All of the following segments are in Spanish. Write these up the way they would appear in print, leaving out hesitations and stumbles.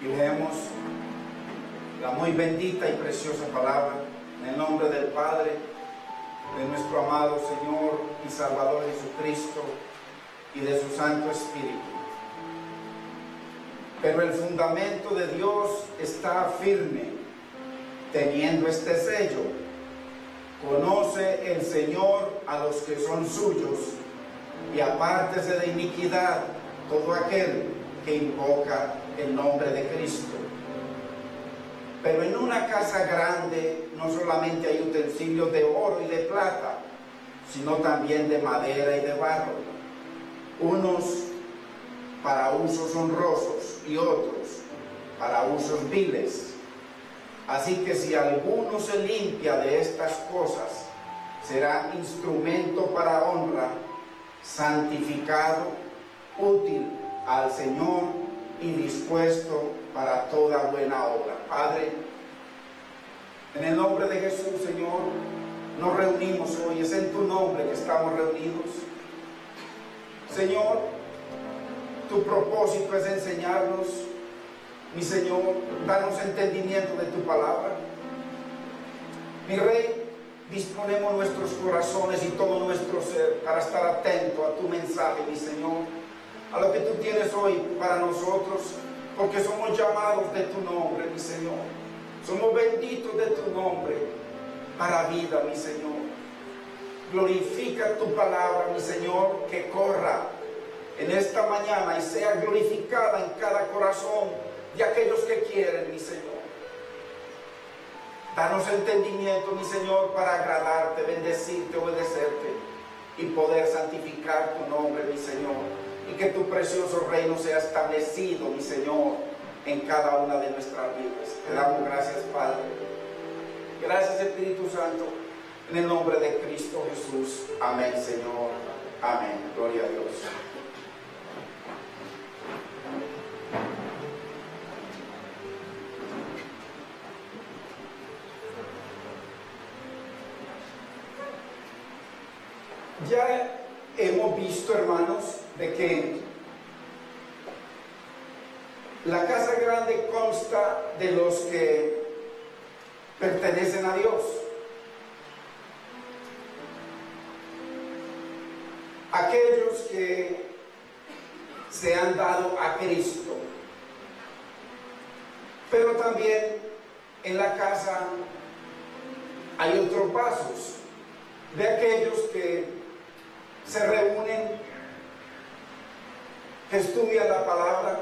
y leemos la muy bendita y preciosa palabra en el nombre del Padre, de nuestro amado Señor y Salvador Jesucristo y de su Santo Espíritu. Pero el fundamento de Dios está firme, teniendo este sello: conoce el Señor a los que son suyos, y apártese de iniquidad todo aquel que invoca el nombre de Cristo. Pero en una casa grande no solamente hay utensilios de oro y de plata, sino también de madera y de barro, unos para usos honrosos y otros para usos viles. Así que si alguno se limpia de estas cosas, será instrumento para honra, santificado, útil al Señor y dispuesto para toda buena obra. Padre, en el nombre de Jesús, Señor, nos reunimos hoy. Es en tu nombre que estamos reunidos. Señor, tu propósito es enseñarnos. Mi Señor, danos entendimiento de tu palabra. Mi Rey, disponemos nuestros corazones y todo nuestro ser para estar atento a tu mensaje, mi Señor, a lo que tú tienes hoy para nosotros, porque somos llamados de tu nombre, mi Señor. Somos benditos de tu nombre para vida, mi Señor. Glorifica tu palabra, mi Señor, que corra en esta mañana y sea glorificada en cada corazón de aquellos que quieren, mi Señor. Danos entendimiento, mi Señor, para agradarte, bendecirte, obedecerte y poder santificar tu nombre, mi Señor, y que tu precioso reino sea establecido, mi Señor, en cada una de nuestras vidas. Te damos gracias, Padre. Gracias, Espíritu Santo, en el nombre de Cristo Jesús. Amén, Señor. Amén. Gloria a Dios. Ya hemos visto, hermanos, de que la casa grande consta de los que pertenecen a Dios. Aquellos que se han dado a Cristo. Pero también en la casa hay otros pasos de aquellos que se reúnen, que estudian la palabra,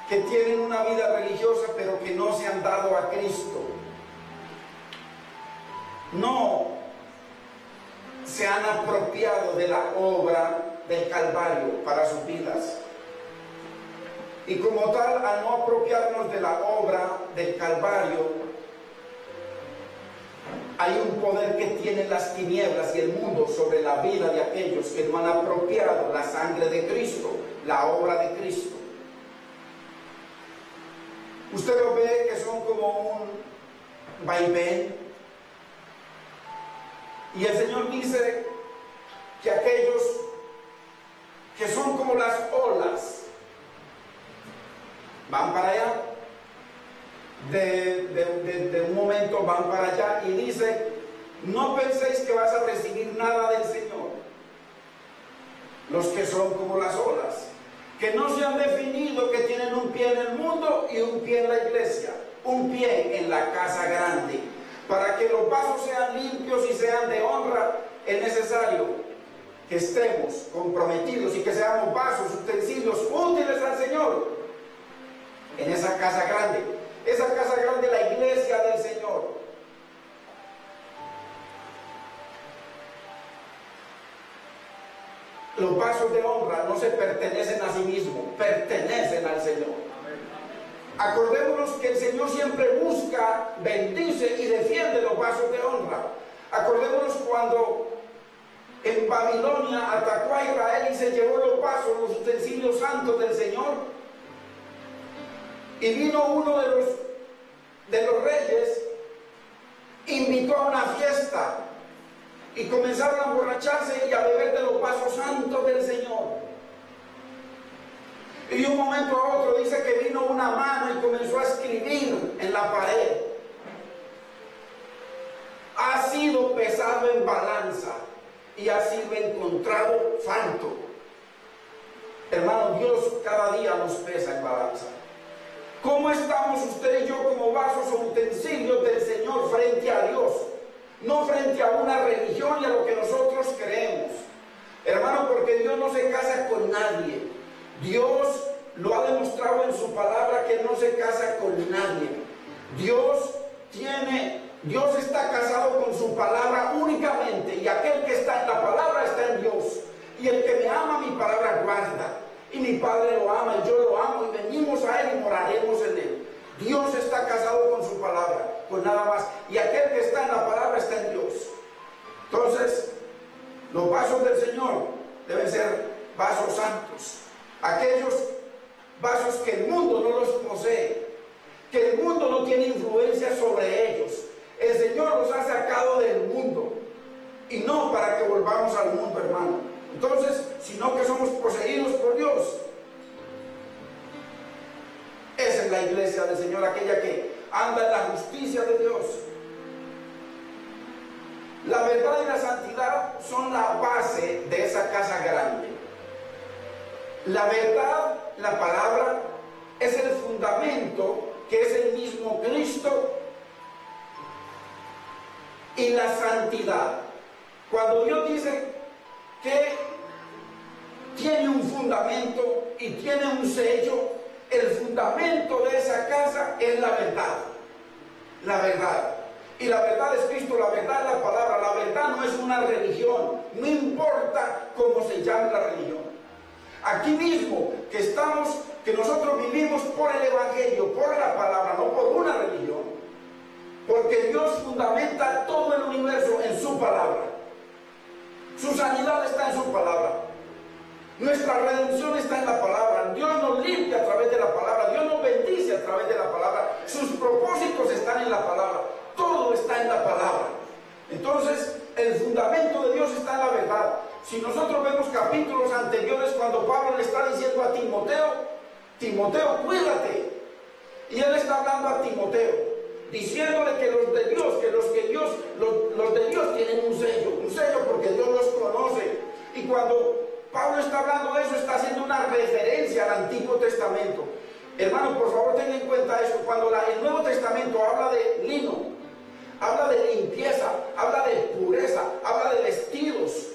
que tienen una vida religiosa pero que no se han dado a Cristo, no se han apropiado de la obra del Calvario para sus vidas. Y como tal, al no apropiarnos de la obra del Calvario, hay un poder que tienen las tinieblas y el mundo sobre la vida de aquellos que no han apropiado la sangre de Cristo, la obra de Cristo. Usted lo ve que son como un vaivén. Y el Señor dice que aquellos que son como las olas van para allá, de un momento van para allá, y dice: no penséis que vas a recibir nada del Señor. Los que son como las olas, que no se han definido, que tienen un pie en el mundo y un pie en la iglesia, un pie en la casa grande. Para que los vasos sean limpios y sean de honra, es necesario que estemos comprometidos y que seamos vasos, utensilios útiles al Señor en esa casa grande. Esa casa grande, la iglesia del Señor. Los vasos de honra no se pertenecen a sí mismos, pertenecen al Señor. Acordémonos que el Señor siempre busca, bendice y defiende los vasos de honra. Acordémonos cuando en Babilonia atacó a Israel y se llevó los vasos, los utensilios santos del Señor. Y vino uno de los reyes, invitó a una fiesta y comenzaron a emborracharse y a beber de los vasos santos del Señor. Y de un momento a otro dice que vino una mano y comenzó a escribir en la pared. Ha sido pesado en balanza y ha sido encontrado falto. Hermano, Dios cada día nos pesa en balanza. ¿Cómo estamos usted y yo como vasos o utensilios del Señor frente a Dios? No frente a una religión y a lo que nosotros creemos. Hermano, porque Dios no se casa con nadie. Dios lo ha demostrado en su palabra que no se casa con nadie. Dios está casado con su palabra únicamente, y aquel que está en la palabra está en Dios. Y el que me ama, mi palabra guarda. Y mi Padre lo ama y yo lo amo, y venimos a Él y moraremos en Él. Dios está casado con su palabra, con nada más. Y aquel que está en la palabra está en Dios. Entonces, los vasos del Señor deben ser vasos santos. Aquellos vasos que el mundo no los posee, que el mundo no tiene influencia sobre ellos. El Señor los ha sacado del mundo, y no para que volvamos al mundo, hermano. Entonces, sino que somos poseídos por Dios. Esa es la iglesia del Señor, aquella que anda en la justicia de Dios. La verdad y la santidad son la base de esa casa grande. La verdad, la palabra, es el fundamento, que es el mismo Cristo. Y la santidad, cuando Dios dice que tiene un fundamento y tiene un sello, el fundamento de esa casa es la verdad. La verdad. Y la verdad es Cristo, la verdad es la palabra. La verdad no es una religión, no importa cómo se llame la religión. Aquí mismo que nosotros vivimos por el Evangelio, por la palabra, no por una religión. Porque Dios fundamenta todo el universo en su palabra. Su sanidad está en su palabra. Nuestra redención está en la palabra. Dios nos limpia a través de la palabra. Dios nos bendice a través de la palabra. Sus propósitos están en la palabra. Todo está en la palabra. Entonces, el fundamento de Dios está en la verdad. Si nosotros vemos capítulos anteriores, cuando Pablo le está diciendo a Timoteo, Timoteo, cuídate. Y él está hablando a Timoteo, diciéndole que los de Dios tienen un sello porque Dios los conoce. Y cuando Pablo está hablando de eso, está haciendo una referencia al Antiguo Testamento. Hermano, por favor, tengan en cuenta esto. Cuando el Nuevo Testamento habla de lino, habla de limpieza, habla de pureza, habla de vestidos,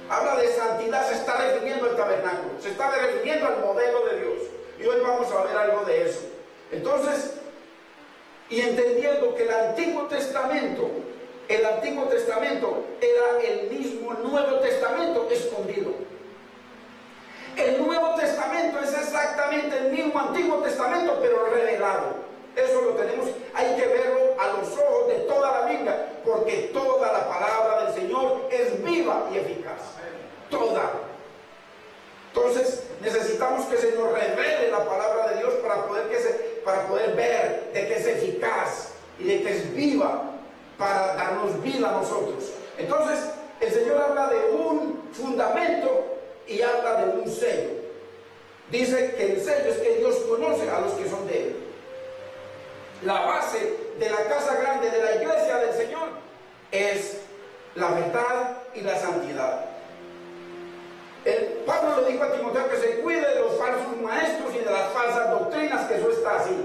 habla de santidad, se está refiriendo al tabernáculo, se está refiriendo al modelo de Dios. Y hoy vamos a ver algo de eso. Entonces, y entendiendo que el Antiguo Testamento era el mismo Nuevo Testamento escondido. El Nuevo Testamento es exactamente el mismo Antiguo Testamento, pero revelado. Eso lo tenemos, hay que verlo a los ojos de toda la Biblia, porque toda la palabra del Señor es viva y eficaz. Toda. Entonces necesitamos que se nos revele la palabra de Dios para poder ver de que es eficaz y de que es viva, para darnos vida a nosotros. Entonces el Señor habla de un fundamento y habla de un sello. Dice que el sello es que Dios conoce a los que son de Él. La base de la casa grande, de la iglesia del Señor, es la verdad y la santidad. Pablo le dijo a Timoteo que se cuide de los falsos maestros y de las falsas doctrinas, que eso está así.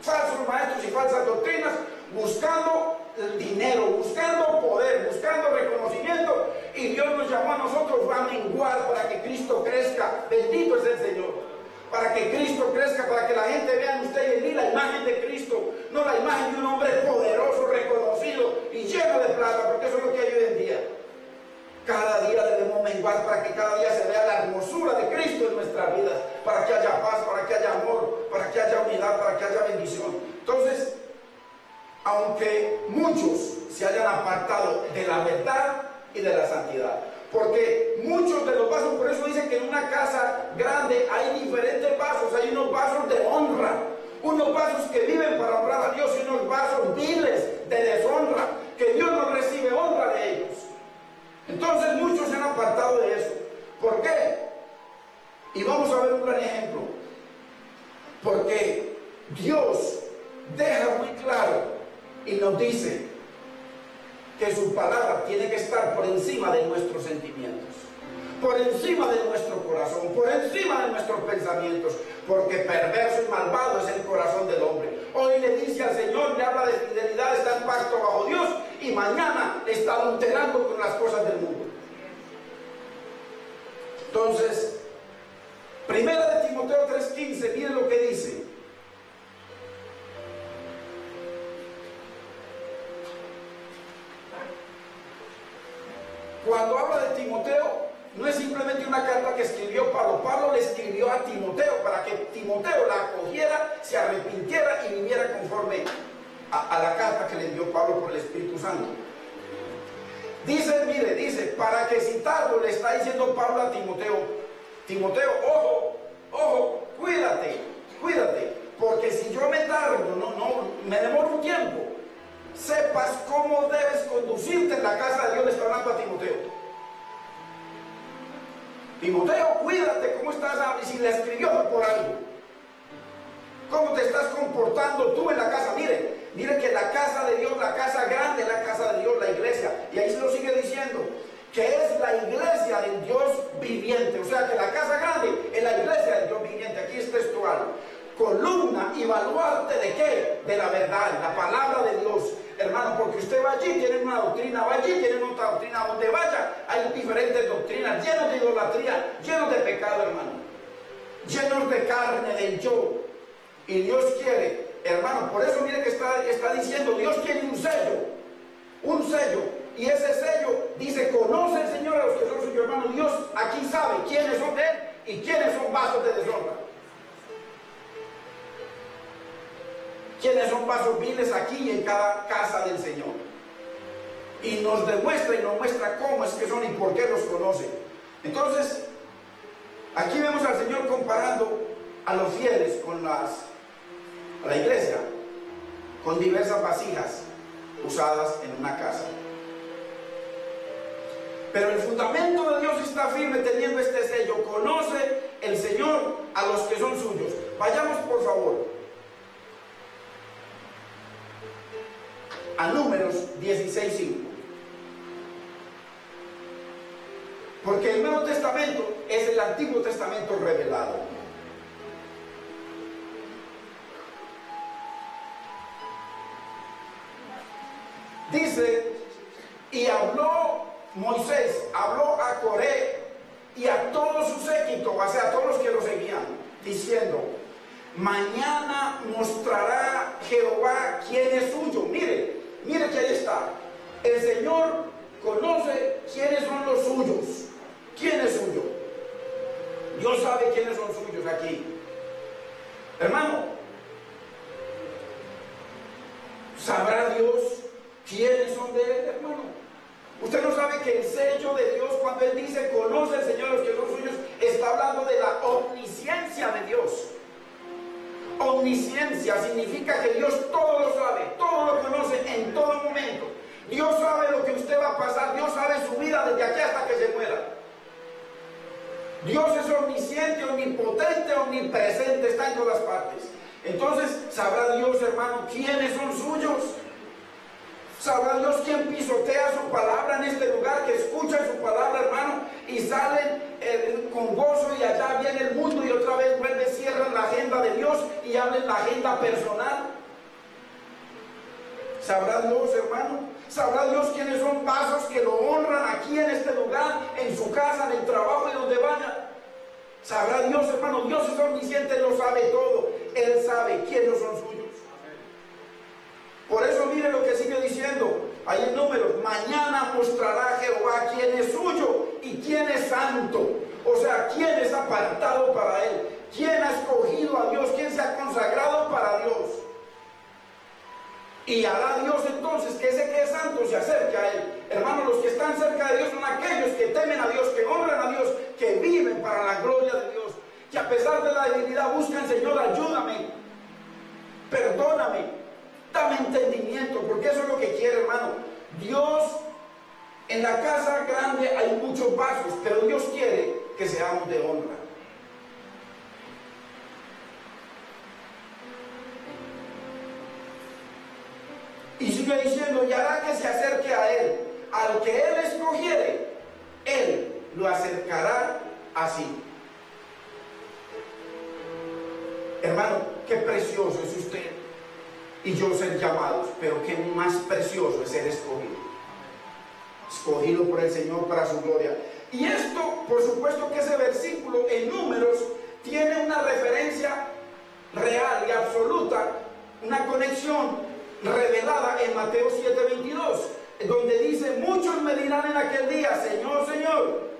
Falsos maestros y falsas doctrinas, buscando el dinero, buscando poder, buscando reconocimiento, y Dios nos llamó a nosotros a menguar para que Cristo crezca. Bendito es el Señor. Para que Cristo crezca, para que la gente vea en usted y en mí la imagen de Cristo, no la imagen de un hombre poderoso, reconocido y lleno de plata, porque eso es lo que hay hoy en día. Cada día debemos menguar para que cada día se vea la hermosura de Cristo en nuestras vidas, para que haya paz, para que haya amor, para que haya unidad, para que haya bendición. Entonces, aunque muchos se hayan apartado de la verdad y de la santidad, porque muchos de los vasos, por eso dicen que en una casa grande hay diferentes vasos, hay unos vasos de honra, unos vasos que viven para honrar a Dios y unos vasos viles de deshonra, que Dios no recibe honra de ellos. Entonces muchos se han apartado de eso. ¿Por qué? que su palabra tiene que estar por encima de nuestros sentimientos, por encima de nuestro corazón, por encima de nuestros pensamientos, porque perverso y malvado es el corazón del hombre. Hoy le dice al Señor, le habla de fidelidad, está en pacto bajo Dios, y mañana está adulterando con las cosas del mundo. Entonces, primera de Timoteo 3:15, miren lo que dice. Cuando habla de Timoteo, no es simplemente una carta que escribió Pablo. Pablo le escribió a Timoteo para que Timoteo la acogiera, se arrepintiera y viviera conforme a la carta que le envió Pablo por el Espíritu Santo. Dice, mire, dice, para que citarlo, le está diciendo Pablo a Timoteo: Timoteo, ojo, cuídate, porque si yo me tardo, me demoro un tiempo, sepas cómo debes conducirte en la casa de Dios. Le está hablando a Timoteo. Timoteo, cuídate, ¿cómo estás? Y si le escribió por algo, ¿cómo te estás comportando tú en la casa? Mire que la casa de Dios, la casa grande, la casa de Dios, la iglesia, y ahí se lo sigue diciendo, que es la iglesia del Dios viviente. O sea que la casa grande es la iglesia del Dios viviente. Aquí es textual: columna y baluarte ¿de qué? De la verdad, la palabra de Dios. Hermano, porque usted va allí, tienen una doctrina, va allí, tienen otra doctrina, donde vaya hay diferentes doctrinas, llenos de idolatría, llenos de pecado, hermano, llenos de carne, del yo. Y Dios quiere, hermano, por eso mire que está diciendo, Dios quiere un sello, y ese sello dice: conoce el Señor a los que son suyos. Hermano, Dios aquí sabe quiénes son de Él y quiénes son vasos de deshonra. Quienes son vasos viles aquí y en cada casa del Señor. Y nos demuestra y nos muestra cómo es que son y por qué los conoce. Entonces, aquí vemos al Señor comparando a los fieles con a la iglesia, con diversas vasijas usadas en una casa. Pero el fundamento de Dios está firme teniendo este sello: conoce el Señor a los que son suyos. Vayamos por favor a Números 16:5. Porque el Nuevo Testamento es el Antiguo Testamento revelado. Dice: y habló Moisés, habló a Coré y a todo su séquito, o sea, a todos los que lo seguían, diciendo: mañana mostrará Jehová quién es suyo. Mire que ahí está. El Señor conoce quiénes son los suyos. ¿Quién es suyo? Dios sabe quiénes son suyos aquí. Hermano, ¿sabrá Dios quiénes son de Él, hermano? Usted no sabe que el sello de Dios, cuando Él dice conoce el Señor a los que son suyos, está hablando de la omnisciencia de Dios. Omnisciencia significa que Dios todo lo sabe, todo lo conoce en todo momento. Dios sabe lo que usted va a pasar, Dios sabe su vida desde aquí hasta que se muera. Dios es omnisciente, omnipotente, omnipresente, está en todas partes. Entonces, ¿sabrá Dios, hermano, quiénes son suyos? ¿Sabrá Dios quién pisotea su palabra en este lugar, que escucha su palabra, hermano, y salen con gozo, y allá viene el mundo y otra vez vuelve, cierran la agenda de Dios y abren la agenda personal? ¿Sabrá Dios, hermano? ¿Sabrá Dios quiénes son vasos que lo honran aquí en este lugar, en su casa, en el trabajo y donde vaya? ¿Sabrá Dios, hermano? Dios es omnisciente, Él lo sabe todo. Él sabe quiénes son suyos. Por eso mire lo que sigue diciendo ahí en Números: mañana mostrará Jehová quién es suyo y quién es santo. O sea, quién es apartado para Él, quién ha escogido a Dios, quién se ha consagrado para Dios. Y hará Dios entonces que ese que es santo se acerque a Él. Hermanos, los que están cerca de Dios son aquellos que temen a Dios, que honran a Dios, que viven para la gloria de Dios, que a pesar de la debilidad buscan: Señor, ayúdame, perdóname, dame entendimiento, porque eso es lo que quiere, hermano. Dios, en la casa grande hay muchos vasos, pero Dios quiere que seamos de honra. Y sigue diciendo: y hará que se acerque a Él. al que Él escogiere, Él lo acercará a sí. Hermano, qué precioso es usted y yo ser llamados, pero qué más precioso es ser escogido. Escogido por el Señor para su gloria. Y esto, por supuesto que ese versículo en Números tiene una referencia real y absoluta, una conexión revelada en Mateo 7:22, donde dice: muchos me dirán en aquel día, Señor, Señor,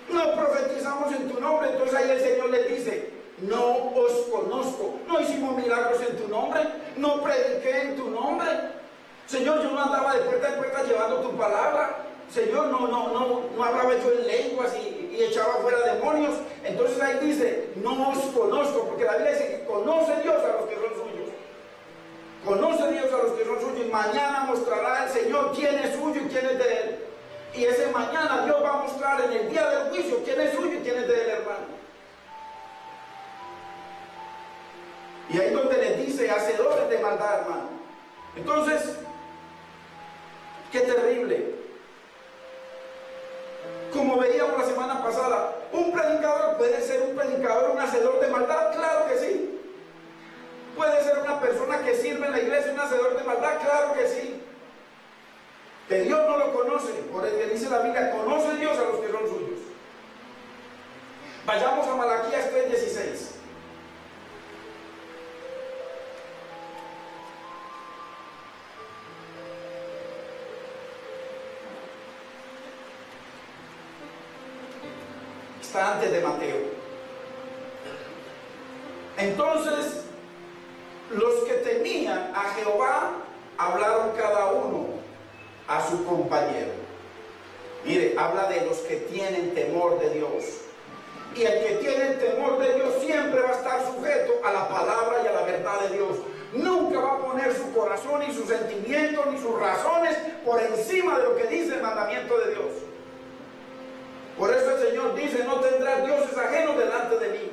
no profetizamos en tu nombre. Entonces ahí el Señor les dice: no os conozco, no hicimos milagros en tu nombre, no prediqué en tu nombre, Señor, yo no andaba de puerta en puerta llevando tu palabra, Señor, no hablaba yo en lenguas y echaba fuera demonios. Entonces ahí dice: no os conozco, porque la Biblia dice que conoce Dios a los que son suyos. Conoce Dios a los que son suyos, y mañana mostrará el Señor quién es suyo y quién es de Él. Y ese mañana Dios va a mostrar en el día del juicio quién es suyo y quién es de Él, hermano. Y ahí donde les dice: hacedores de maldad, hermano. Entonces, qué terrible. Como veíamos la semana pasada, un predicador puede ser un predicador, un hacedor de maldad, claro que sí. Puede ser una persona que sirve en la iglesia, un hacedor de maldad, claro que sí. Que Dios no lo conoce, por el que dice la Biblia: conoce Dios a los que son suyos. Vayamos a Malaquías 3:16. Está antes de Mateo. Entonces, los que temían a Jehová hablaron cada uno a su compañero. Mire, habla de los que tienen temor de Dios. Y el que tiene el temor de Dios siempre va a estar sujeto a la palabra y a la verdad de Dios. Nunca va a poner su corazón, ni sus sentimientos, ni sus razones por encima de lo que dice el mandamiento de Dios. Por eso el Señor dice: no tendrás dioses ajenos delante de mí.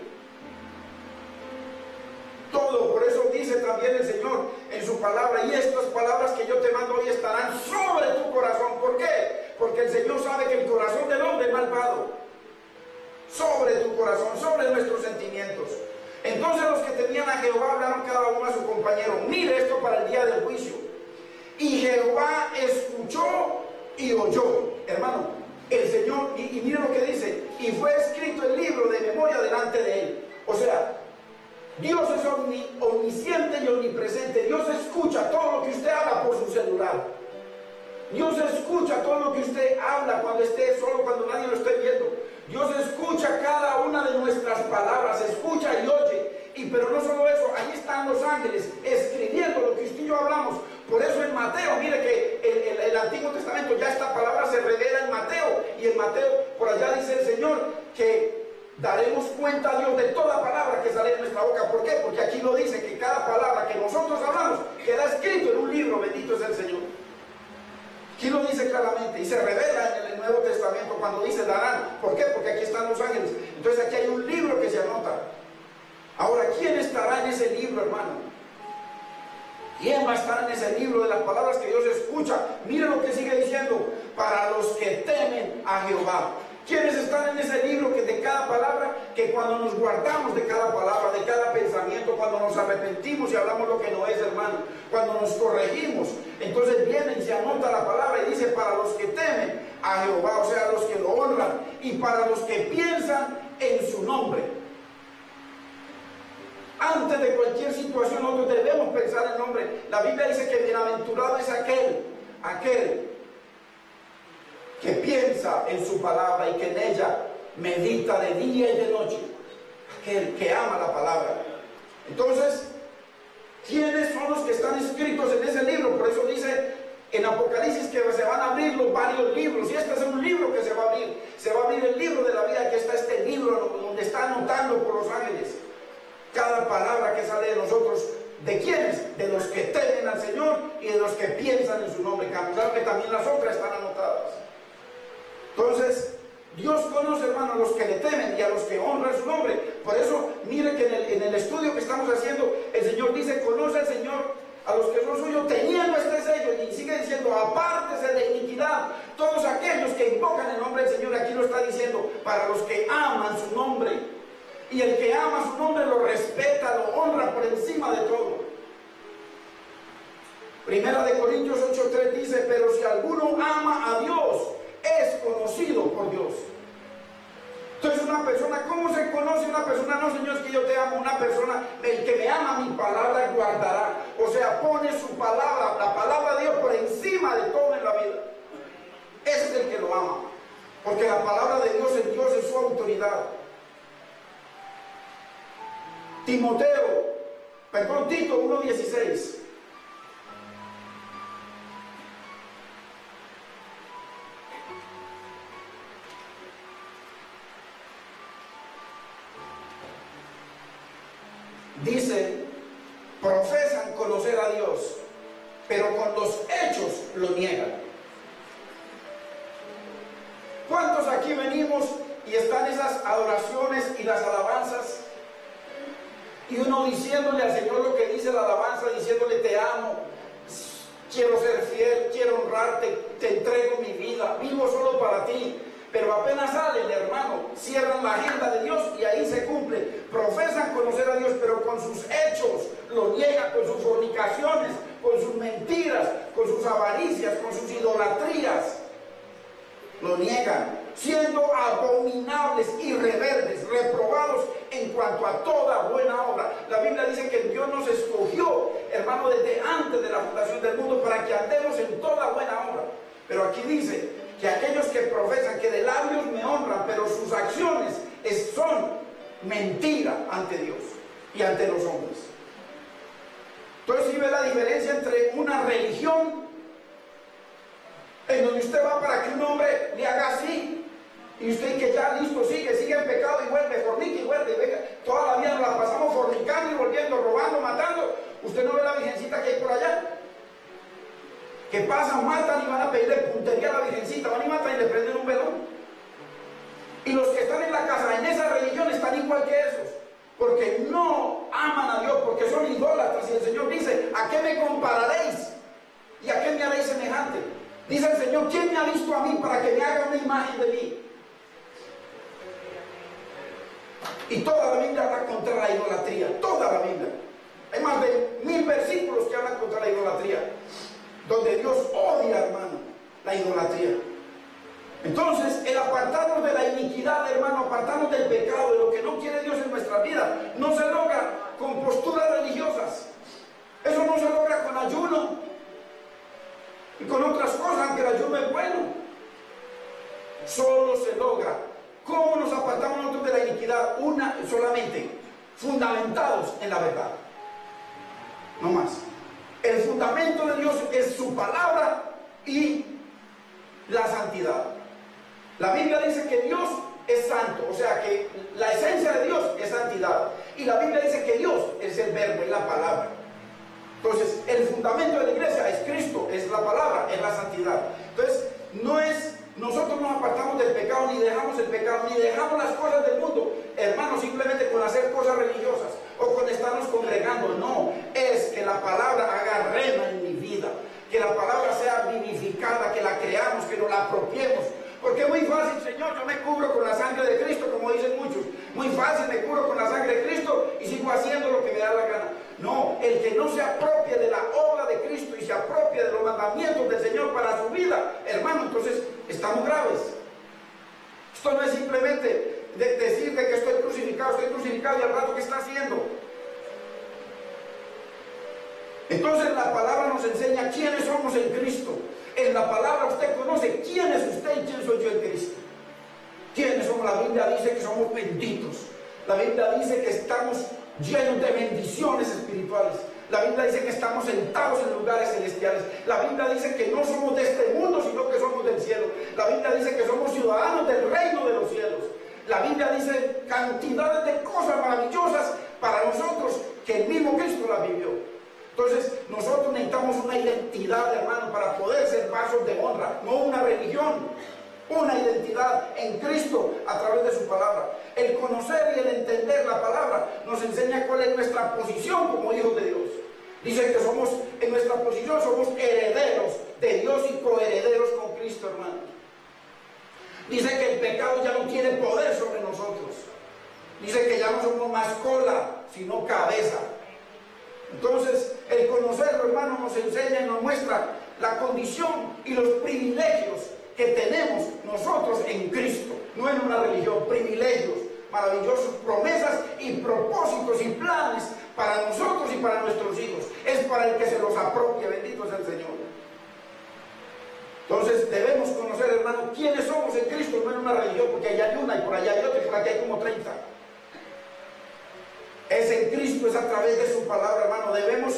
Todo, por eso dice también el Señor en su palabra: y estas palabras que yo te mando hoy estarán sobre tu corazón. ¿Por qué? Porque el Señor sabe que el corazón del hombre es malvado. Sobre tu corazón, sobre nuestros sentimientos. Entonces los que temían a Jehová hablaron cada uno a su compañero. Mire esto para el día del juicio. Y Jehová escuchó y oyó. Hermano, el Señor, y mire lo que dice: y fue escrito el libro de memoria delante de él. O sea, Dios es omnisciente y omnipresente. Dios escucha todo lo que usted haga por su celular. Dios escucha todo lo que usted habla cuando esté solo, cuando nadie lo esté viendo. Dios escucha cada una de nuestras palabras, escucha y oye. Pero no solo eso, ahí están los ángeles escribiendo lo que usted y yo hablamos. Por eso en Mateo, mire que el Antiguo Testamento, ya esta palabra se revela en Mateo. Y en Mateo, por allá dice el Señor que daremos cuenta a Dios de toda palabra que sale de nuestra boca. ¿Por qué? Porque aquí lo dice, que cada palabra que nosotros hablamos queda escrito en un libro. Bendito es el Señor. Aquí lo dice claramente y se revela en el Nuevo Testamento cuando dice darán. ¿Por qué? Porque aquí están los ángeles. Entonces aquí hay un libro que se anota. Ahora, ¿quién estará en ese libro, hermano? ¿Quién va a estar en ese libro de las palabras que Dios escucha? Mire lo que sigue diciendo: para los que temen a Jehová. ¿Quiénes están en ese libro que de cada palabra, que cuando nos guardamos de cada palabra, de cada pensamiento, cuando nos arrepentimos y hablamos lo que no es, hermano, cuando nos corregimos, entonces viene y se anota la palabra y dice: para los que temen a Jehová, o sea, los que lo honran, y para los que piensan en su nombre. Antes de cualquier situación nosotros debemos pensar en el nombre. La Biblia dice que bienaventurado es aquel que piensa en su palabra y que en ella medita de día y de noche. Aquel que ama la palabra. Entonces, ¿quiénes son los que están escritos en ese libro? Por eso dice en Apocalipsis que se van a abrir los varios libros. Y este es un libro que se va a abrir. Se va a abrir el libro de la vida, que está este libro donde está anotando por los ángeles cada palabra que sale de nosotros. ¿De quiénes? De los que temen al Señor y de los que piensan en su nombre. Claro que también las otras están anotadas. Entonces, Dios conoce, hermano, a los que le temen y a los que honran su nombre. Por eso, mire que en el estudio que estamos haciendo, el Señor dice: conoce al Señor a los que son suyos, teniendo este sello. Y sigue diciendo: para los que aman su nombre. Y el que ama su nombre lo respeta, lo honra por encima de todo. Primera de Corintios 8:3 dice, pero si alguno ama a Dios, es conocido por Dios. Entonces una persona, ¿cómo se conoce una persona? No, Señor, es que yo te amo. Una persona, el que me ama mi palabra guardará. O sea, pone su palabra, la palabra de Dios por encima de todo en la vida. Ese es el que lo ama. Porque la palabra de Dios en Dios es su autoridad. Tito 1:16. Dice, profesan conocer a Dios, pero con los hechos lo niegan. ¿Cuántos aquí venimos y están esas adoraciones y las alabanzas? Y uno diciéndole al Señor lo que dice la alabanza, diciéndole te amo, quiero ser fiel, quiero honrarte, te entrego mi vida, vivo solo para ti. Pero apenas salen, hermano, cierran la agenda de Dios y ahí se cumple. Profesan conocer a Dios, pero con sus hechos lo niegan, con sus fornicaciones, con sus mentiras, con sus avaricias, con sus idolatrías. Lo niegan, siendo abominables y rebeldes, reprobados en cuanto a toda buena obra. La Biblia dice que Dios nos escogió, hermano, desde antes de la fundación del mundo para que andemos en toda buena obra. Pero aquí dice que aquellos que profesan, que de labios me honran, pero sus acciones son mentira ante Dios y ante los hombres. Entonces, ¿sí ve la diferencia entre una religión en donde usted va para que un hombre le haga así, y usted que ya listo sigue en pecado y vuelve, fornica y vuelve, y venga, toda la vida nos la pasamos fornicando y volviendo, robando, matando? Usted no ve la virgencita que hay por allá, que pasan, matan y van a pedirle puntería a la virgencita, van y matan y le prenden un velón. Y los que están en la casa, en esa religión, están igual que esos, porque no aman a Dios, porque son idólatras. Y el Señor dice, ¿a qué me compararéis? ¿Y a qué me haréis semejante? Dice el Señor, ¿quién me ha visto a mí para que me haga una imagen de mí? Y toda la Biblia habla contra la idolatría, toda la Biblia. Hay más de 1000 versículos que hablan contra la idolatría, donde Dios odia, hermano, la idolatría. Entonces, el apartarnos de la iniquidad, hermano, apartarnos del pecado, de lo que no quiere Dios en nuestra vida, no se logra con posturas religiosas. Eso no se logra con ayuno y con otras cosas, aunque el ayuno es bueno. Solo se logra. ¿Cómo nos apartamos nosotros de la iniquidad? Solamente fundamentados en la verdad. No más. El fundamento de Dios es su palabra y la santidad. La Biblia dice que Dios es santo, o sea que la esencia de Dios es santidad. Y la Biblia dice que Dios es el verbo, es la palabra. Entonces, el fundamento de la iglesia es Cristo, es la palabra, es la santidad. Entonces, nosotros nos apartamos del pecado, ni dejamos el pecado, ni dejamos las cosas del mundo, hermanos, simplemente con hacer cosas religiosas o con estarnos congregando. No, es que la palabra haga rema en mi vida, que la palabra sea vivificada, que la creamos, que nos la apropiemos. Porque es muy fácil, Señor, yo me cubro con la sangre de Cristo, como dicen muchos. Muy fácil, me cubro con la sangre de Cristo y sigo haciendo lo que me da la gana. No, el que no se apropie de la obra de Cristo y se apropie de los mandamientos del Señor para su vida, hermano, entonces estamos graves. Esto no es simplemente decir de que estoy crucificado y al rato, ¿qué está haciendo? Entonces la palabra nos enseña quiénes somos en Cristo. En la palabra usted conoce quién es usted y quién soy yo en Cristo. ¿Quiénes somos? La Biblia dice que somos benditos. La Biblia dice que estamos llenos de bendiciones espirituales. La Biblia dice que estamos sentados en lugares celestiales. La Biblia dice que no somos de este mundo, sino que somos del cielo. La Biblia dice que somos ciudadanos del reino de los cielos. La Biblia dice cantidades de cosas maravillosas para nosotros que el mismo Cristo las vivió. Entonces, nosotros necesitamos una identidad, hermano, para poder ser vasos de honra, no una religión, una identidad en Cristo a través de su palabra. El conocer y el entender la palabra nos enseña cuál es nuestra posición como hijos de Dios. Dice que somos, en nuestra posición somos herederos de Dios y coherederos con Cristo, hermano. Dice que el pecado ya no tiene poder sobre nosotros. Dice que ya no somos más cola, sino cabeza. Entonces, el conocerlo, hermano, nos enseña y nos muestra la condición y los privilegios que tenemos nosotros en Cristo, no en una religión, privilegios maravillosos, promesas y propósitos y planes para nosotros y para nuestros hijos. Es para el que se los apropie, bendito sea el Señor. Entonces debemos conocer, hermano, quiénes somos en Cristo, no en una religión, porque allá hay una y por allá hay otra y por aquí hay como 30. Es en Cristo, es a través de su palabra, hermano. Debemos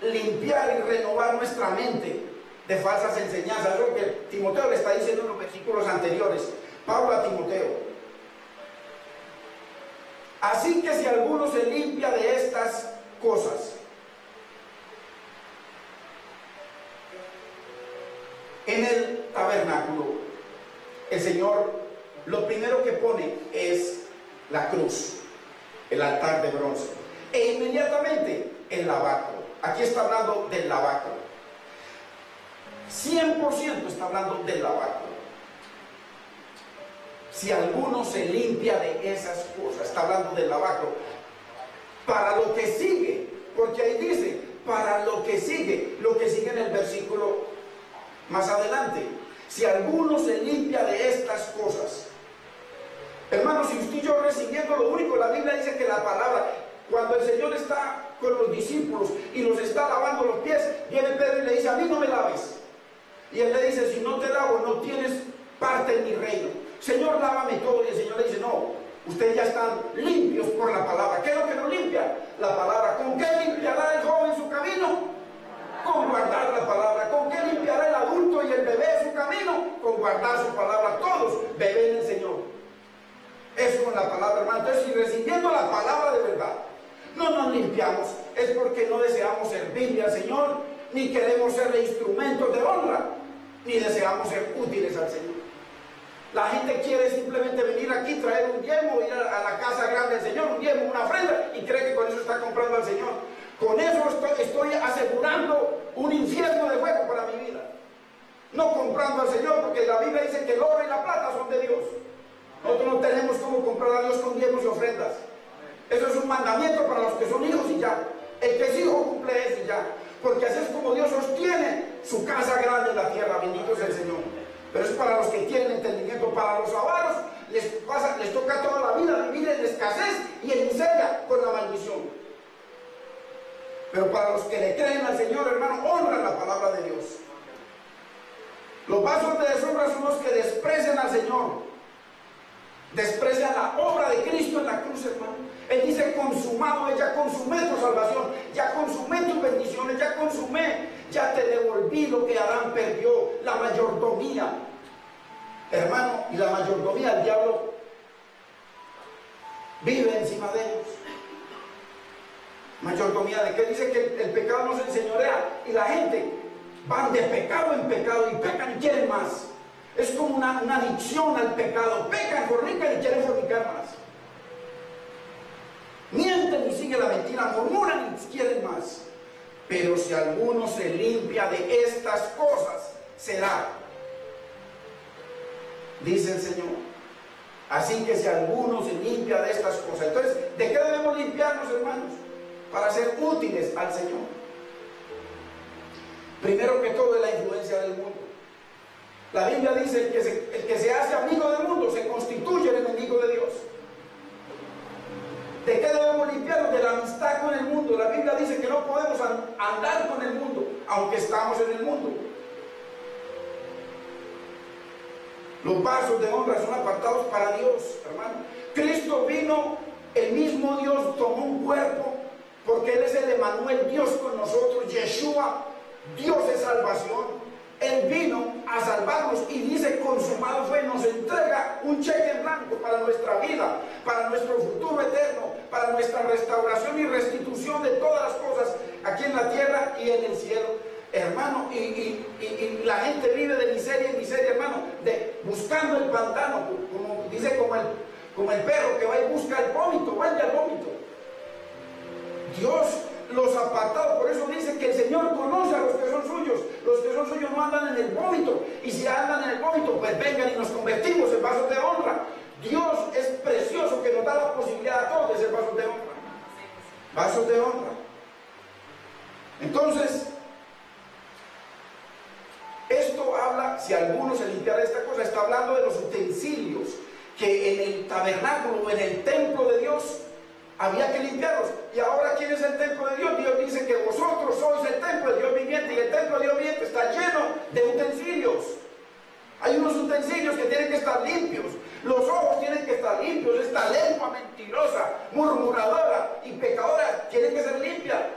limpiar y renovar nuestra mente de falsas enseñanzas. Es lo que Timoteo le está diciendo en los versículos anteriores, Pablo a Timoteo. Así que si alguno se limpia de estas cosas, en el tabernáculo, el Señor lo primero que pone es la cruz, el altar de bronce, e inmediatamente el lavacro. Aquí está hablando del lavacro, 100% está hablando del lavacro. Si alguno se limpia de esas cosas, está hablando del lavacro, para lo que sigue, porque ahí dice, para lo que sigue en el versículo más adelante, si alguno se limpia de estas cosas. Hermanos, si usted y yo recibiendo lo único, la Biblia dice que la palabra, cuando el Señor está con los discípulos y los está lavando los pies, viene Pedro y le dice, a mí no me laves. Y él le dice, si no te lavo, no tienes parte en mi reino. Señor, lávame todo. Y el Señor le dice, no, ustedes ya están limpios por la palabra. ¿Qué es lo que nos limpia? La palabra. ¿Con qué limpiará el joven su camino? Con guardar la palabra. ¿Con qué limpiará el adulto y el bebé su camino? Con guardar su palabra. Todos bebé en el Señor. Es con la palabra, hermano. Entonces, si recibiendo la palabra de verdad no nos limpiamos, es porque no deseamos servirle al Señor, ni queremos ser instrumentos de honra, ni deseamos ser útiles al Señor. La gente quiere simplemente venir aquí, traer un diezmo, ir a la casa grande del Señor, un diezmo, una ofrenda, y cree que con eso está comprando al Señor. Con eso estoy asegurando un infierno de fuego para mi vida. No comprando al Señor, porque la Biblia dice que el oro y la plata son de Dios. Nosotros no tenemos cómo comprar a Dios con diezmos y ofrendas. Eso es un mandamiento para los que son hijos y ya. El que es hijo cumple eso y ya. Porque así es como Dios sostiene su casa grande en la tierra. Bendito sea el Señor. Pero es para los que tienen entendimiento. Para los avaros les toca toda la vida vivir en escasez y en miseria con la maldición. Pero para los que le creen al Señor, hermano, honran la palabra de Dios. Los vasos de deshonra son los que desprecian al Señor, desprecian la obra de Cristo en la cruz, hermano. Él dice, consumado, ya consumé tu salvación, ya consumé tus bendiciones, ya consumé, ya te devolví lo que Adán perdió, la mayordomía. Hermano, y la mayordomía, el diablo vive encima de ellos. Mayordomía, ¿de qué? Dice que el pecado nos enseñorea y la gente van de pecado en pecado y pecan y quieren más. Es como una adicción al pecado. Pecan, fornican y quieren fornicar más. Mienten y siguen la mentira, murmuran y quieren más. Pero si alguno se limpia de estas cosas, será, dice el Señor. Así que si alguno se limpia de estas cosas, entonces, ¿de qué debemos limpiarnos, hermanos? Para ser útiles al Señor. Primero que todo, es la influencia del mundo. La Biblia dice, el que se hace amigo del mundo se constituye el enemigo de Dios. ¿De qué debemos limpiarnos? De la amistad con el mundo. La Biblia dice que no podemos andar con el mundo, aunque estamos en el mundo. Los vasos de honra son apartados para Dios, hermano. Cristo vino, el mismo Dios tomó un cuerpo, porque Él es el Emmanuel, Dios con nosotros, Yeshua, Dios de salvación. Él vino a salvarnos y dice, consumado fue. Nos entrega un cheque en blanco para nuestra vida, para nuestro futuro eterno, para nuestra restauración y restitución de todas las cosas aquí en la tierra y en el cielo, hermano. Y la gente vive de miseria en miseria, hermano, buscando el pantano, como dice, como el perro que va y busca el vómito, vuelve al vómito. Dios los apartados, por eso dice que el Señor conoce a los que son suyos, Los que son suyos no andan en el vómito. Y si andan en el vómito, pues vengan y nos convertimos en vasos de honra. Dios es precioso que nos da la posibilidad a todos de ser vasos de honra. Vasos de honra. Entonces, esto habla, si alguno se limpiara esta cosa, está hablando de los utensilios que en el tabernáculo o en el templo de Dios había que limpiarlos. Y ahora, ¿quién es el templo de Dios? Dios dice que vosotros sois el templo de Dios viviente, y el templo de Dios viviente está lleno de utensilios. Hay unos utensilios que tienen que estar limpios. Los ojos tienen que estar limpios. Esta lengua mentirosa, murmuradora y pecadora tiene que ser limpia.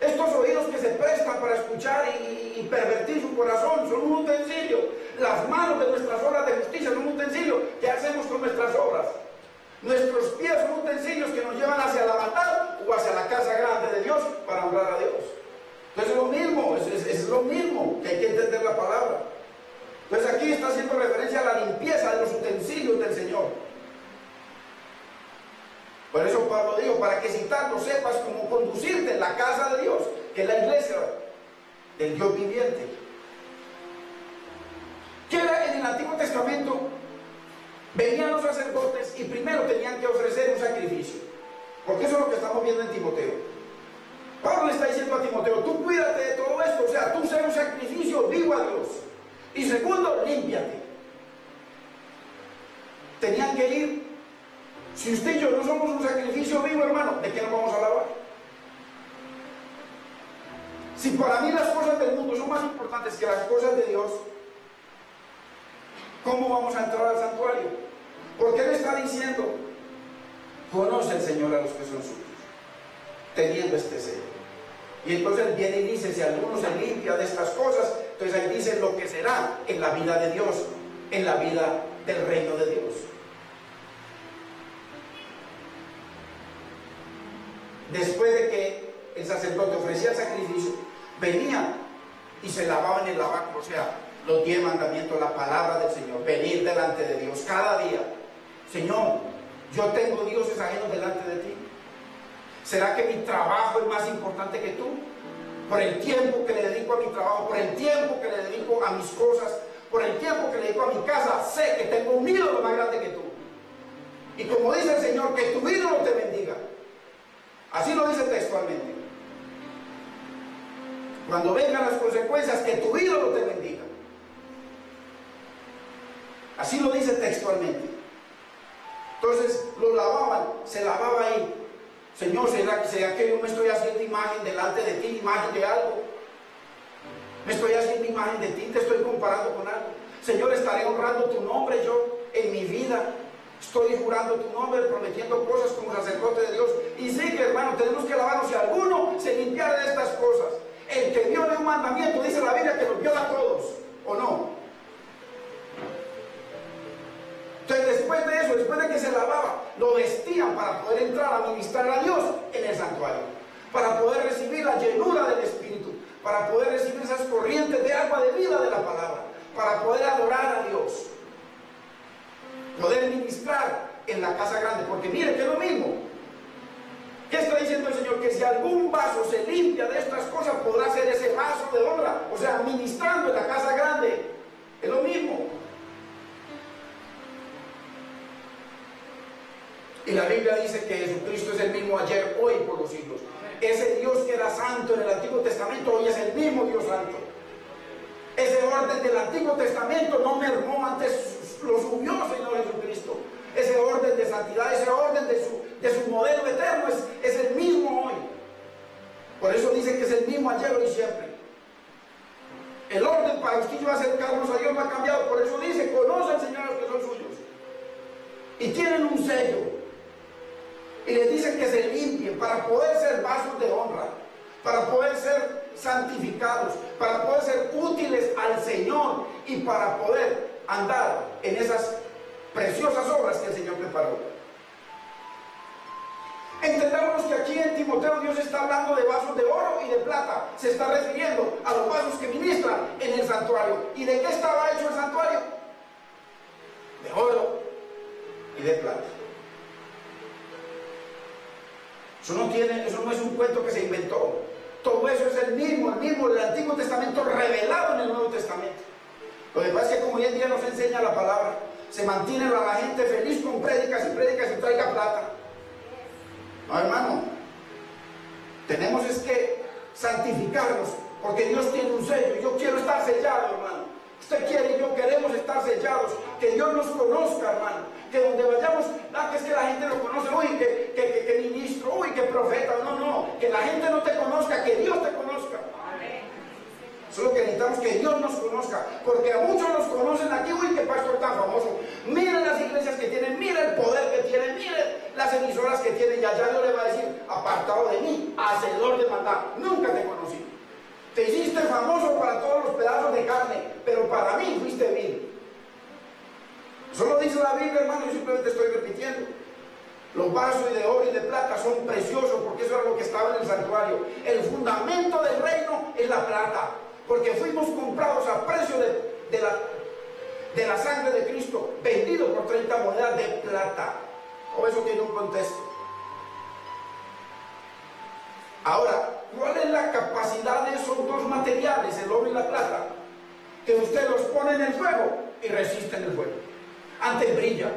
Estos oídos que se prestan para escuchar y pervertir su corazón son un utensilio. Las manos de nuestras obras de justicia son un utensilio. ¿Qué hacemos con nuestras obras? Nuestros pies son utensilios que nos llevan hacia la maldad o hacia la casa grande de Dios para honrar a Dios. Entonces es lo mismo, es lo mismo que hay que entender la palabra. Entonces aquí está haciendo referencia a la limpieza de los utensilios del Señor. Por eso Pablo dijo, para que si tanto sepas cómo conducirte en la casa de Dios, que es la iglesia del Dios viviente. ¿Qué era en el Antiguo Testamento? Venían los sacerdotes y primero tenían que ofrecer un sacrificio. Porque eso es lo que estamos viendo en Timoteo. Pablo le está diciendo a Timoteo, tú cuídate de todo esto, o sea, tú sé un sacrificio vivo a Dios. Y segundo, límpiate. Tenían que ir. Si usted y yo no somos un sacrificio vivo, hermano, ¿de qué nos vamos a lavar? Si para mí las cosas del mundo son más importantes que las cosas de Dios, ¿cómo vamos a entrar al santuario? Porque Él está diciendo, conoce el Señor a los que son suyos, teniendo este sello. Y entonces Él viene y dice, si alguno se limpia de estas cosas, entonces Él dice lo que será en la vida de Dios, en la vida del reino de Dios. Después de que el sacerdote ofrecía el sacrificio, venían y se lavaban en el lavacro, o sea, los 10 mandamientos, la palabra del Señor, venir delante de Dios cada día. Señor, yo tengo dioses ajenos delante de ti. ¿Será que mi trabajo es más importante que tú? Por el tiempo que le dedico a mi trabajo, por el tiempo que le dedico a mis cosas, por el tiempo que le dedico a mi casa, sé que tengo un ídolo más grande que tú. Y como dice el Señor, que tu ídolo te bendiga. Así lo dice textualmente. Cuando vengan las consecuencias, que tu ídolo te bendiga. Así lo dice textualmente. Entonces lo lavaban, se lavaba ahí. Señor, ¿será que yo me estoy haciendo imagen delante de ti, imagen de algo? Me estoy haciendo imagen de ti, te estoy comparando con algo. Señor, estaré honrando tu nombre yo en mi vida. Estoy jurando tu nombre, prometiendo cosas como sacerdote de Dios. Y sí, que hermano, tenemos que lavarnos. Si alguno se limpiara de estas cosas, el que viole un mandamiento, dice la Biblia, que los viola a todos, ¿o no? Entonces, después de eso, después de que se lavaba, lo vestían para poder entrar a ministrar a Dios en el santuario, para poder recibir la llenura del Espíritu, para poder recibir esas corrientes de agua de vida de la palabra, para poder adorar a Dios, poder ministrar en la casa grande. Porque mire que es lo mismo. ¿Qué está diciendo el Señor? Que si algún vaso se limpia de estas cosas, podrá ser ese vaso de honra, o sea, ministrando en la casa grande. Es lo mismo. Y la Biblia dice que Jesucristo es el mismo ayer, hoy, por los siglos. Ese Dios que era santo en el Antiguo Testamento, hoy es el mismo Dios santo. Ese orden del Antiguo Testamento no mermó, antes lo subió Señor Jesucristo. Ese orden de santidad, ese orden de su modelo eterno es el mismo hoy. Por eso dice que es el mismo ayer, hoy y siempre. El orden para usted y yo acercarnos a Dios no ha cambiado. Por eso dice, conoce al Señor a los que son suyos. Y tienen un sello. Y les dice que se limpien para poder ser vasos de honra, para poder ser santificados, para poder ser útiles al Señor y para poder andar en esas preciosas obras que el Señor preparó. Entendamos que aquí en Timoteo Dios está hablando de vasos de oro y de plata. Se está refiriendo a los vasos que ministran en el santuario. ¿Y de qué estaba hecho el santuario? De oro y de plata. Eso no es un cuento que se inventó. Todo eso es el mismo del Antiguo Testamento revelado en el Nuevo Testamento. Lo que pasa es que como hoy en día nos enseña la palabra, se mantiene a la gente feliz con prédicas y traiga plata. No, hermano, tenemos es que santificarnos, porque Dios tiene un sello. Yo quiero estar sellado, hermano. Usted quiere y yo queremos estar sellados, que Dios nos conozca, hermano, que donde vayamos, que es que la gente lo conoce, uy, que ministro, uy, que profeta, no, que la gente no te conozca, que Dios te conozca. Solo que necesitamos que Dios nos conozca, porque a muchos nos conocen aquí, uy, qué pastor tan famoso. Miren las iglesias que tienen, miren el poder que tienen, miren las emisoras que tienen, y allá Dios le va a decir, apartado de mí, hacedor de maldad, nunca te conocí. Te hiciste famoso para todos los pedazos de carne, pero para mí fuiste vil. Solo dice la Biblia, hermano, yo simplemente estoy repitiendo. Los vasos de oro y de plata son preciosos, porque eso era lo que estaba en el santuario. El fundamento del reino es la plata, porque fuimos comprados a precio de la sangre de Cristo, vendido por 30 monedas de plata. O eso tiene un contexto. Ahora, ¿cuál es la capacidad de esos dos materiales, el oro y la plata? Que usted los pone en el fuego y resisten el fuego. Antes brilla,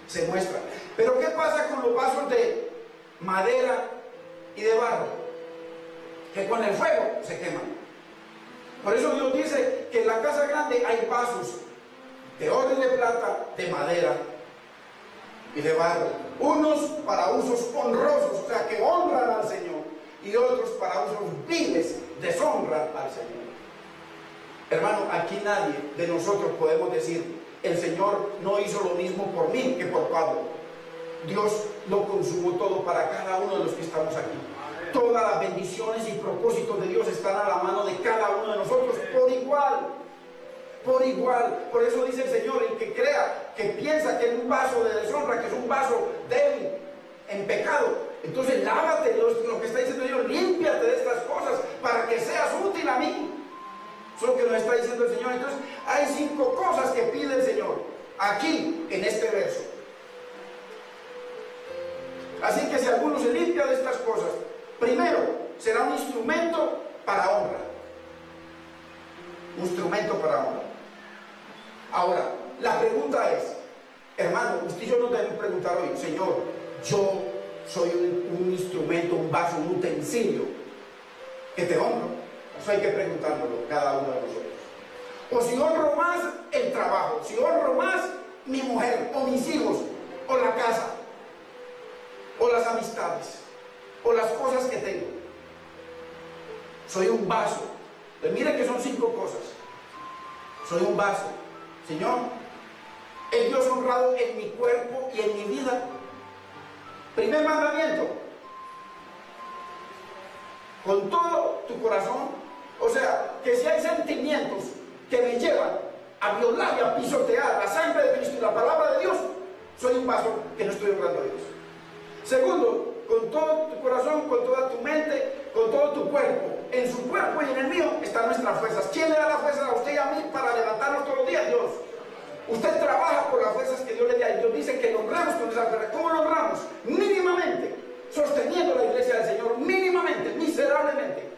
se muestra. Pero ¿qué pasa con los vasos de madera y de barro? Que con el fuego se queman. Por eso Dios dice que en la casa grande hay vasos de oro y de plata, de madera y de barro. Unos para usos honrosos, o sea, que honran al Señor, y otros para usos viles, deshonran al Señor. Hermano, aquí nadie de nosotros podemos decir, el Señor no hizo lo mismo por mí que por Pablo. Dios lo consumó todo para cada uno de los que estamos aquí. Todas las bendiciones y propósitos de Dios están a la mano de cada uno de nosotros por igual. Por igual. Por eso dice el Señor, el que crea, que piensa que es un vaso de deshonra, que es un vaso débil, en pecado, entonces lávate. Lo que está diciendo Dios, límpiate de estas cosas para que seas útil a mí. Eso es lo que nos está diciendo el Señor. Entonces hay 5 cosas que pide el Señor aquí en este verso. Así que si alguno se limpia de estas cosas, primero será un instrumento para honra. Un instrumento para honra. Ahora, la pregunta es, hermano, usted y yo nos debemos preguntar hoy, Señor, yo soy un instrumento, un vaso, un utensilio que te honro. Eso hay que preguntárnoslo cada uno de nosotros. O si honro más el trabajo, si honro más mi mujer, o mis hijos, o la casa, o las amistades, o las cosas que tengo. Soy un vaso. Pues mire que son 5 cosas. Soy un vaso. Señor, es Dios honrado en mi cuerpo y en mi vida. Primer mandamiento. Con todo tu corazón. O sea, que si hay sentimientos que me llevan a violar y a pisotear la sangre de Cristo y la palabra de Dios, soy un vaso que no estoy honrando a Dios. Segundo, con todo tu corazón, con toda tu mente, con todo tu cuerpo. En su cuerpo y en el mío están nuestras fuerzas. ¿Quién le da las fuerzas a usted y a mí para levantarnos todos los días? Dios. Usted trabaja por las fuerzas que Dios le da y Dios dice que lo honramos con esas fuerzas. ¿Cómo lo honramos? Mínimamente, sosteniendo la iglesia del Señor, mínimamente, miserablemente.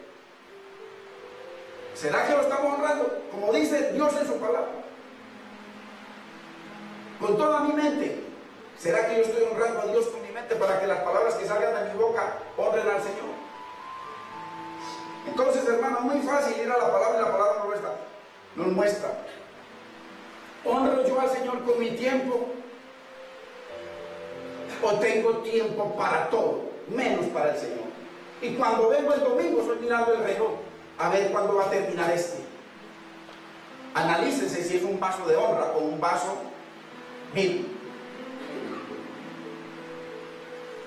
¿Será que lo estamos honrando? Como dice Dios en su palabra. Con toda mi mente. ¿Será que yo estoy honrando a Dios con mi mente para que las palabras que salgan de mi boca honren al Señor? Entonces, hermano, es muy fácil ir a la palabra y la palabra nos muestra. ¿Honro yo al Señor con mi tiempo? ¿O tengo tiempo para todo, menos para el Señor? Y cuando vengo el domingo estoy mirando el reloj, a ver cuándo va a terminar este. Analícense si es un vaso de honra o un vaso vil.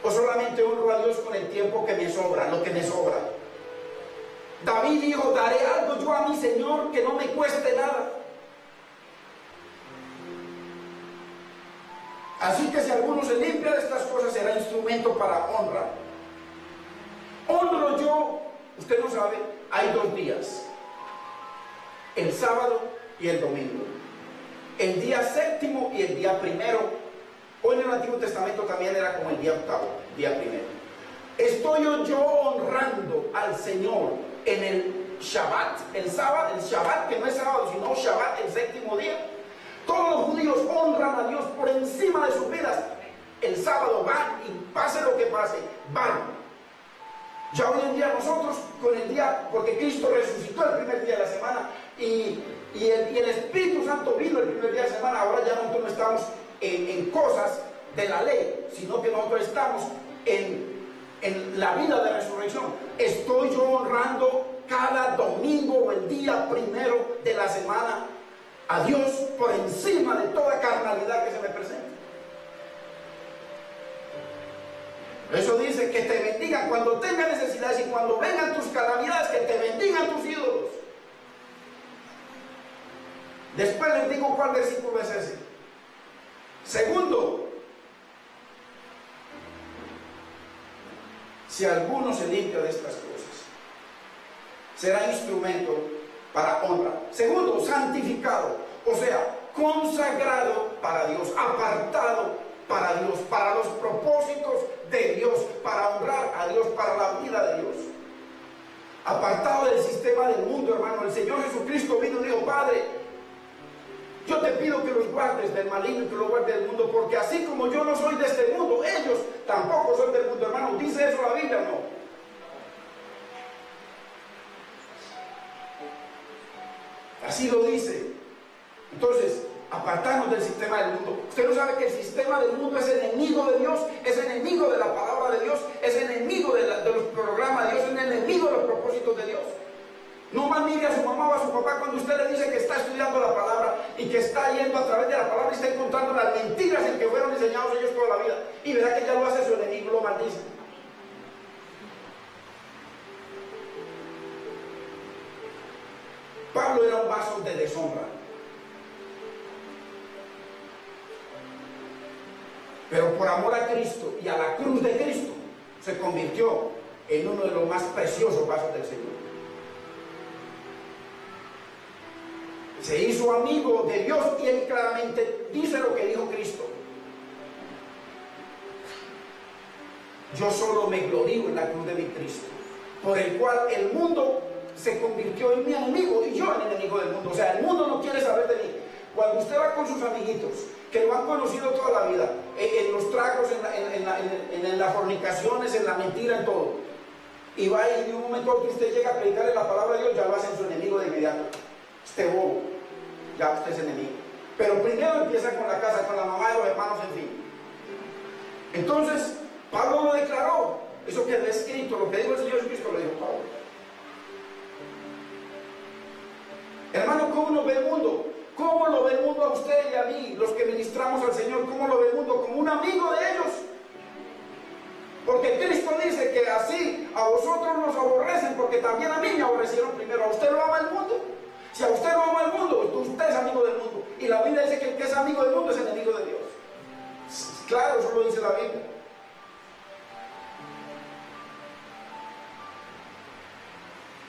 O solamente honro a Dios con el tiempo que me sobra, lo que me sobra. David dijo, daré algo yo a mi Señor que no me cueste nada. Así que si alguno se limpia de estas cosas, será instrumento para honra. Honro yo, usted no sabe, hay 2 días. El sábado y el domingo. El día 7º y el día 1º. O en el Antiguo Testamento también era como el día 8º, día 1º. ¿Estoy yo honrando al Señor en el Shabbat, el sábado, el Shabbat que no es sábado, sino Shabbat, el séptimo día? Todos los judíos honran a Dios por encima de sus vidas. El sábado van y pase lo que pase, van. Ya hoy en día nosotros, con el día, porque Cristo resucitó el primer día de la semana y el Espíritu Santo vino el primer día de la semana, ahora ya nosotros no estamos en cosas de la ley, sino que nosotros estamos en la vida de resurrección. Estoy yo honrando cada domingo o el día primero de la semana a Dios por encima de toda carnalidad que se me presente. Eso dice que te bendigan cuando tengas necesidades y cuando vengan tus calamidades, que te bendigan tus ídolos. Después les digo cuál versículo es ese. Segundo, si alguno se limpia de estas cosas, será instrumento para honra. Segundo, santificado, o sea, consagrado para Dios, apartado para Dios, para los propósitos de Dios, para honrar a Dios, para la vida de Dios. Apartado del sistema del mundo, hermano. El Señor Jesucristo vino y dijo: Padre, yo te pido que los guardes del maligno y que los guardes del mundo, porque así como yo no soy de este mundo, ellos tampoco son del mundo, hermano. ¿Dice eso la Biblia? No. Así lo dice. Entonces, apartarnos del sistema del mundo. Usted no sabe que el sistema del mundo es enemigo de Dios, es enemigo de la palabra de Dios, es enemigo de los programas de Dios, es enemigo de los propósitos de Dios. No más mire a su mamá o a su papá cuando usted le dice que está estudiando la palabra y que está yendo a través de la palabra y está encontrando las mentiras en que fueron enseñados ellos toda la vida, y verá que ya lo hace su enemigo, lo maldice. Pablo era un vaso de deshonra, pero por amor a Cristo y a la cruz de Cristo se convirtió en uno de los más preciosos vasos del Señor. Se hizo amigo de Dios y él claramente dice lo que dijo Cristo: yo solo me glorío en la cruz de mi Cristo, por el cual el mundo se convirtió en mi enemigo y yo en el enemigo del mundo. O sea, el mundo no quiere saber de mí. Cuando usted va con sus amiguitos, que lo han conocido toda la vida, en los tragos, en las fornicaciones, en la mentira, en todo, y va y de un momento a otro usted llega a predicarle la palabra de Dios, ya lo hacen su enemigo de inmediato. Este bobo, ya usted es enemigo. Pero primero empieza con la casa, con la mamá de los hermanos, en fin. Entonces, Pablo lo declaró. Eso quedó escrito, lo que dijo el Señor Jesucristo lo dijo Pablo. Hermano, ¿cómo lo ve el mundo? ¿Cómo lo ve el mundo a usted y a mí, los que ministramos al Señor? ¿Cómo lo ve el mundo? Como un amigo de ellos. Porque Cristo dice que así a vosotros nos aborrecen, porque también a mí me aborrecieron primero. ¿A usted lo ama el mundo? Si a usted lo ama el mundo, usted es amigo del mundo. Y la Biblia dice que el que es amigo del mundo es enemigo de Dios. Claro, eso lo dice la Biblia.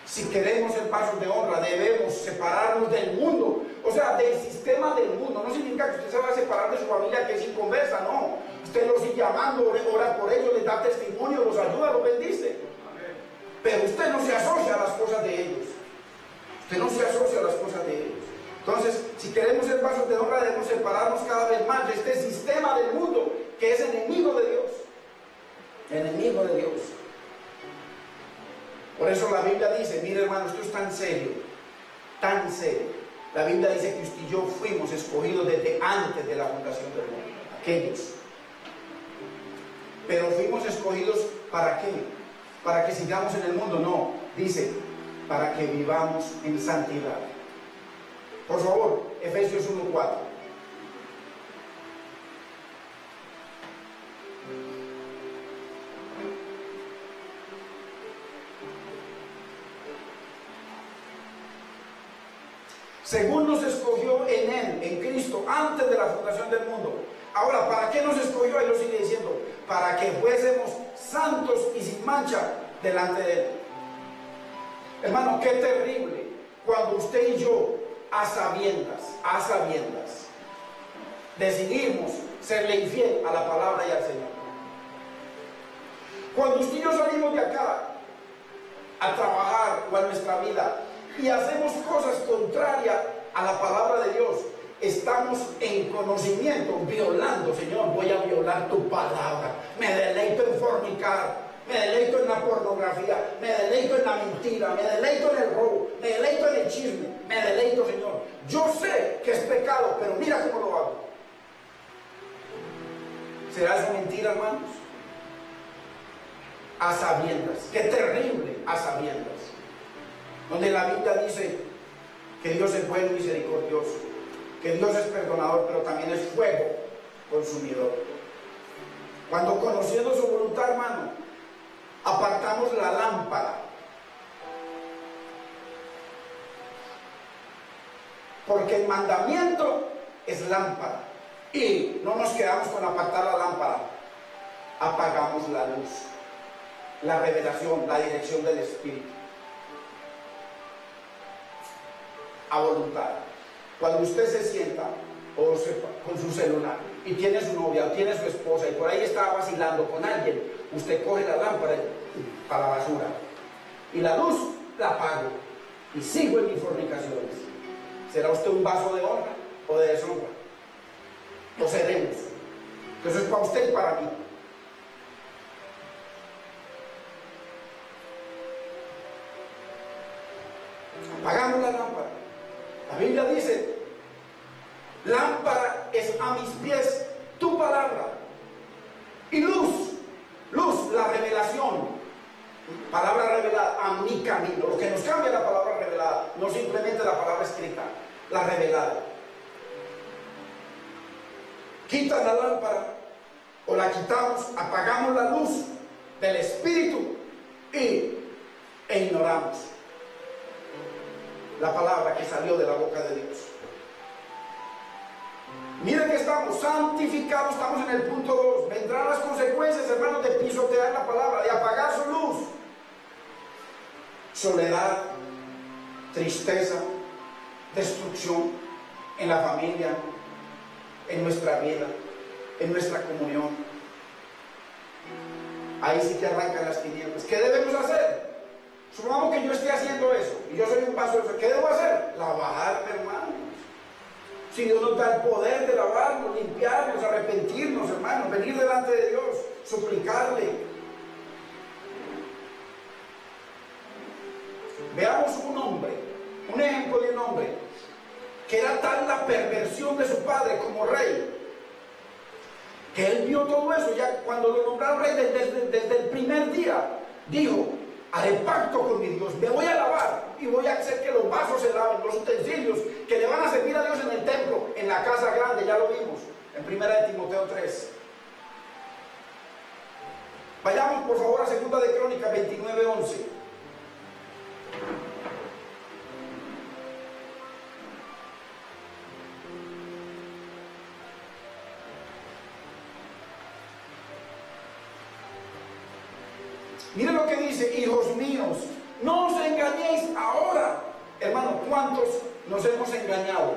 Si queremos ser pasos de honra, debemos separarnos del mundo, o sea, del sistema del mundo. No significa que usted se va a separar de su familia que es inconversa, no. Usted los sigue amando, ora por ellos, les da testimonio, los ayuda, los bendice. Pero usted no se asocia a las cosas de ellos. Usted no se asocia a las cosas de ellos. Entonces, si queremos ser pasos de honra, debemos separarnos cada vez más de este sistema del mundo que es enemigo de Dios. Enemigo de Dios. Por eso la Biblia dice, mire hermano, esto es tan serio, tan serio. La Biblia dice que usted y yo fuimos escogidos desde antes de la fundación del mundo, aquellos. Pero fuimos escogidos ¿para qué? ¿Para que sigamos en el mundo? No, dice, para que vivamos en santidad. Por favor, Efesios 1:4. Según nos escogió en Él, en Cristo, antes de la fundación del mundo. Ahora, ¿para qué nos escogió? Él lo sigue diciendo, para que fuésemos santos y sin mancha delante de Él. Hermano, qué terrible cuando usted y yo, a sabiendas, decidimos serle infiel a la palabra y al Señor. Cuando usted y yo salimos de acá a trabajar o a nuestra vida y hacemos cosas contrarias a la palabra de Dios, estamos en conocimiento, violando. Señor, voy a violar tu palabra. Me deleito en fornicar, me deleito en la pornografía, me deleito en la mentira, me deleito en el robo, me deleito en el chisme, me deleito, Señor. Yo sé que es pecado, pero mira cómo lo hago. ¿Será eso mentira, hermanos? A sabiendas. Qué terrible, a sabiendas. Donde la Biblia dice que Dios es bueno y misericordioso, que Dios es perdonador, pero también es fuego consumidor. Cuando, conociendo su voluntad, hermano, apartamos la lámpara, porque el mandamiento es lámpara, y no nos quedamos con apartar la lámpara, apagamos la luz, la revelación, la dirección del Espíritu a voluntad. Cuando usted se sienta o con su celular y tiene su novia o tiene su esposa y por ahí está vacilando con alguien, usted coge la lámpara para la basura y la luz la apago y sigo en mis fornicaciones. ¿Será usted un vaso de honra o de deshonra? ¿O seremos? Eso es para usted y para mí. Apagamos la lámpara. La Biblia dice: lámpara es a mis pies tu palabra y luz, la revelación, palabra revelada a mi camino. Lo que nos cambia la palabra revelada, no simplemente la palabra escrita, la revelada. Quitan la lámpara o la quitamos, apagamos la luz del Espíritu e ignoramos la palabra que salió de la boca de Dios. Miren que estamos santificados, estamos en el punto 2. Vendrán las consecuencias, hermanos, de pisotear la palabra, de apagar su luz. Soledad, tristeza, destrucción en la familia, en nuestra vida, en nuestra comunión. Ahí sí que arrancan las tinieblas. ¿Qué debemos hacer? Supongamos que yo esté haciendo eso y yo soy un vaso de eso. ¿Qué debo hacer? Lavarme, hermanos. Si Dios nos da el poder de lavarnos, limpiarnos, arrepentirnos, hermanos, venir delante de Dios, suplicarle. Veamos un hombre, un ejemplo de un hombre que era tal la perversión de su padre como rey, que él vio todo eso. Ya cuando lo nombraron rey, desde el primer día dijo: haré pacto con mi Dios, me voy a lavar y voy a hacer que los vasos se laven, los utensilios que le van a servir a Dios en el templo, en la casa grande. Ya lo vimos en 1 de Timoteo 3. Vayamos por favor a 2 de Crónicas 29:11. Miren lo que dice: hijos míos, no os engañéis ahora. Hermano, ¿cuántos nos hemos engañado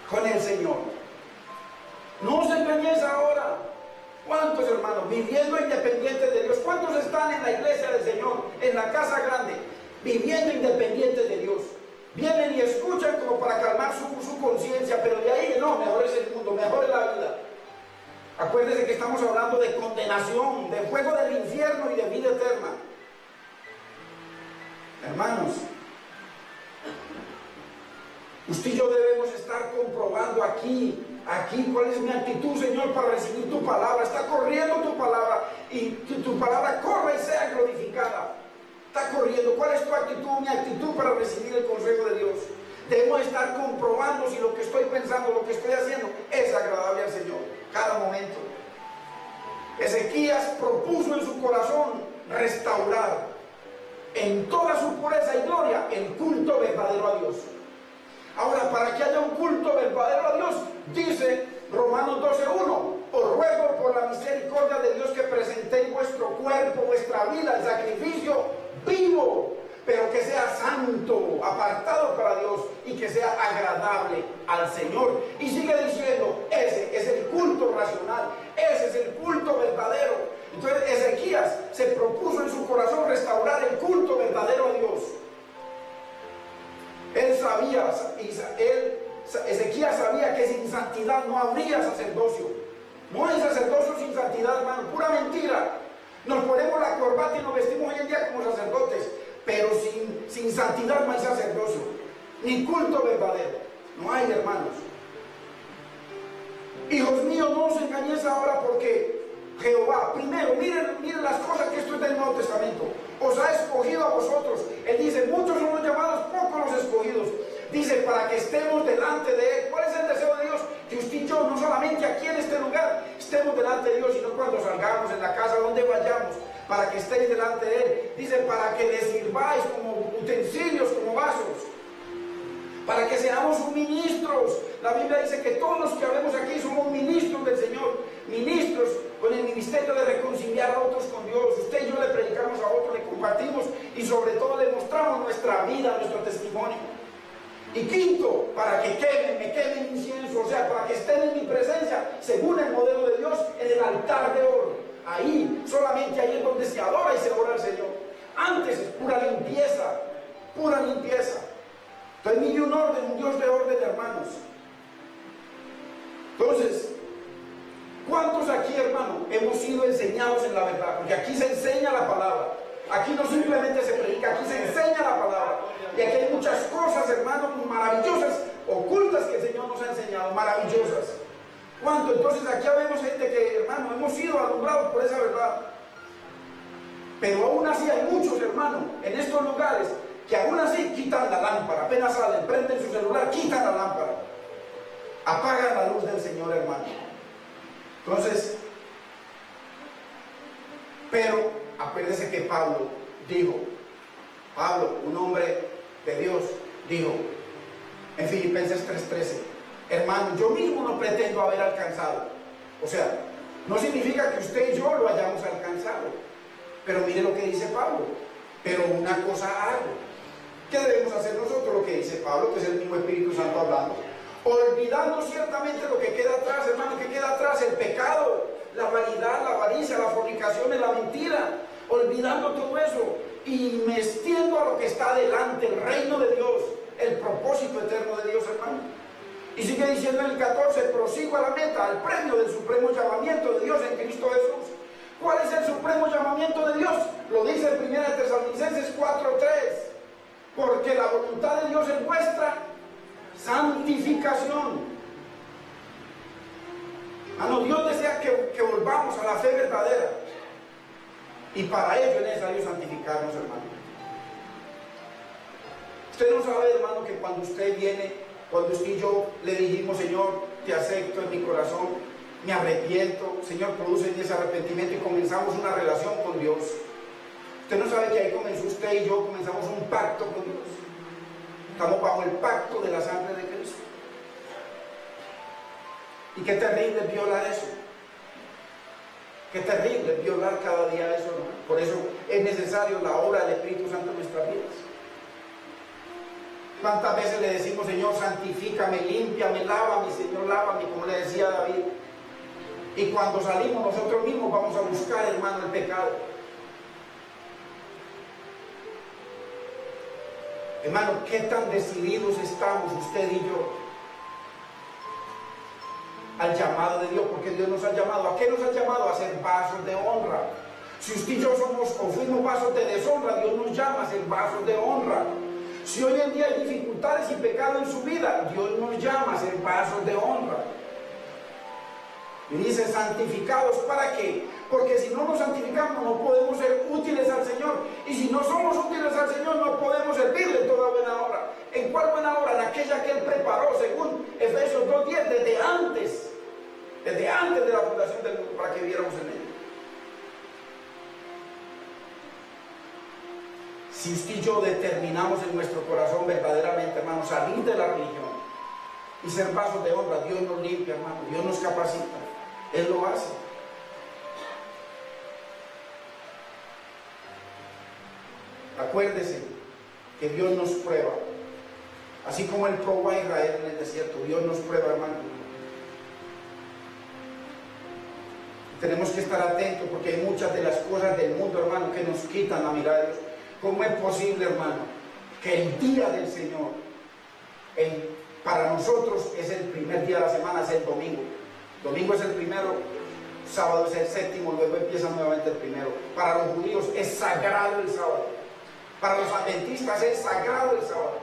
con el Señor? No os engañéis ahora. ¿Cuántos, hermanos, viviendo independientes de Dios? ¿Cuántos están en la iglesia del Señor, en la casa grande, viviendo independientes de Dios? Vienen y escuchan como para calmar su conciencia, pero de ahí no, mejor es el mundo, mejor es la vida. Acuérdense que estamos hablando de condenación, de fuego del infierno y de vida eterna. Hermanos, usted y yo debemos estar comprobando aquí cuál es mi actitud, Señor, para recibir tu palabra. Está corriendo tu palabra y tu palabra corre y sea glorificada. Está corriendo. ¿Cuál es tu actitud, mi actitud para recibir el consejo de Dios? Debemos estar comprobando si lo que estoy pensando, lo que estoy haciendo es agradable al Señor, cada momento. Ezequías propuso en su corazón restaurar en toda su pureza y gloria el culto verdadero a Dios. Ahora, para que haya un culto verdadero a Dios, dice Romanos 12:1: os ruego por la misericordia de Dios que presentéis vuestro cuerpo, vuestra vida, el sacrificio vivo, pero que sea santo, apartado para Dios, y que sea agradable al Señor. Y sigue diciendo: ese es el culto racional, ese es el culto verdadero. Entonces Ezequías se propuso en su corazón restaurar el culto verdadero a Dios. Ezequías sabía que sin santidad no habría sacerdocio. No hay sacerdocio sin santidad, hermano, pura mentira. Nos ponemos la corbata y nos vestimos hoy en día como sacerdotes, pero sin santidad no hay sacerdocio, ni culto verdadero. No hay, hermanos. Hijos míos, no os engañéis ahora, porque Jehová, primero, miren las cosas que esto es del Nuevo Testamento, os ha escogido a vosotros. Él dice, muchos son los llamados, pocos los escogidos. Dice, para que estemos delante de Él. ¿Cuál es el deseo de Dios? Que usted y yo, no solamente aquí en este lugar, estemos delante de Dios, sino cuando salgamos en la casa, donde vayamos, para que estéis delante de Él. Dice, para que le sirváis como utensilios, como vasos, para que seamos ministros. La Biblia dice que todos los que hablemos aquí somos ministros del Señor, ministros con el ministerio de reconciliar a otros con Dios. Usted y yo le predicamos a otros, le compartimos y sobre todo le mostramos nuestra vida, nuestro testimonio. Y quinto, para que me quemen incienso, o sea, para que estén en mi presencia, según el modelo de Dios, en el altar de oro. Ahí, solamente ahí es donde se adora y se ora al Señor. Antes es pura limpieza, pura limpieza. Entonces mire un orden, un Dios de orden, hermanos. Entonces, ¿cuántos aquí, hermano, hemos sido enseñados en la verdad? Porque aquí se enseña la palabra. Aquí no simplemente se predica, aquí se enseña la palabra. Y aquí hay muchas cosas, hermanos, maravillosas, ocultas que el Señor nos ha enseñado, maravillosas. ¿Cuánto? Entonces aquí vemos gente que, hermano, hemos sido alumbrados por esa verdad. Pero aún así hay muchos, hermanos, en estos lugares que aún así quitan la lámpara. Apenas salen, prenden su celular, quitan la lámpara. Apagan la luz del Señor, hermano. Entonces, pero acuérdese que Pablo dijo, un hombre de Dios, dijo en Filipenses 3:13, hermano, yo mismo no pretendo haber alcanzado. O sea, no significa que usted y yo lo hayamos alcanzado, pero mire lo que dice Pablo, pero una cosa hago. ¿Qué debemos hacer nosotros? Lo que dice Pablo, que es el mismo Espíritu Santo hablando, olvidando ciertamente lo que queda atrás, hermano. ¿Qué queda atrás? El pecado, la vanidad, la avaricia, la fornicación y la mentira. Olvidando todo eso y metiendo a lo que está delante, el reino de Dios, el propósito eterno de Dios, hermano. Y sigue diciendo en el 14, prosigo a la meta, al premio del supremo llamamiento de Dios en Cristo Jesús. ¿Cuál es el supremo llamamiento de Dios? Lo dice en 1 Tesalonicenses 4:3, porque la voluntad de Dios es vuestra santificación. Dios desea que volvamos a la fe verdadera. Y para ello es necesario santificarnos, hermano. Usted no sabe, hermano, que cuando usted viene, cuando usted y yo le dijimos, Señor, te acepto en mi corazón, me arrepiento, Señor, produce en ese arrepentimiento y comenzamos una relación con Dios. Usted no sabe que ahí comenzó usted y yo, comenzamos un pacto con Dios. Estamos bajo el pacto de la sangre de Cristo. Y qué terrible es violar eso. Qué terrible violar cada día eso, ¿no? Por eso es necesario la obra del Espíritu Santo en nuestras vidas. ¿Cuántas veces le decimos, Señor, santifícame, límpiame, lávame, Señor, lávame, como le decía David? Y cuando salimos nosotros mismos vamos a buscar, hermano, el pecado. Hermano, ¿qué tan decididos estamos usted y yo al llamado de Dios? Porque Dios nos ha llamado. ¿A qué nos ha llamado? A ser vasos de honra. Si usted y yo somos o fuimos vasos de deshonra, Dios nos llama a ser vasos de honra. Si hoy en día hay dificultades y pecado en su vida, Dios nos llama a ser vasos de honra. Y dice, santificados, ¿para qué? Porque si no nos santificamos no podemos ser útiles al Señor. Y si no somos útiles al Señor no podemos servirle toda buena obra. ¿En cuál buena obra? En aquella que Él preparó, según Efesios 2:10, desde antes de la fundación del mundo, para que viviéramos en Él. Si usted y yo determinamos en nuestro corazón verdaderamente, hermano, salir de la religión y ser vasos de honra, Dios nos limpia, hermano, Dios nos capacita, Él lo hace. Acuérdese que Dios nos prueba, así como Él probó a Israel en el desierto. Dios nos prueba, hermano. tenemos que estar atentos porque hay muchas de las cosas del mundo, hermano, que nos quitan la mirada de Dios. ¿Cómo es posible, hermano, que el día del Señor, para nosotros es el primer día de la semana, es el domingo? Domingo es el primero, sábado es el séptimo, luego empieza nuevamente el primero. Para los judíos es sagrado el sábado. Para los adventistas es sagrado el sábado.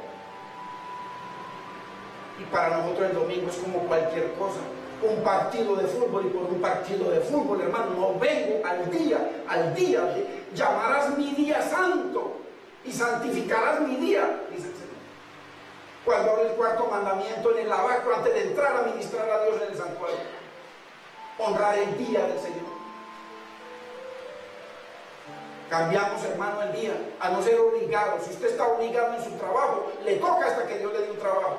Y para nosotros el domingo es como cualquier cosa. Un partido de fútbol, y por un partido de fútbol, hermano, no vengo al día, llamarás mi día santo y santificarás mi día, dice el Señor. Cuando habla el cuarto mandamiento en el lavacro, antes de entrar a ministrar a Dios en el santuario, honrar el día del Señor. Cambiamos, hermano, el día, a no ser obligado. Si usted está obligado en su trabajo, le toca hasta que Dios le dé un trabajo.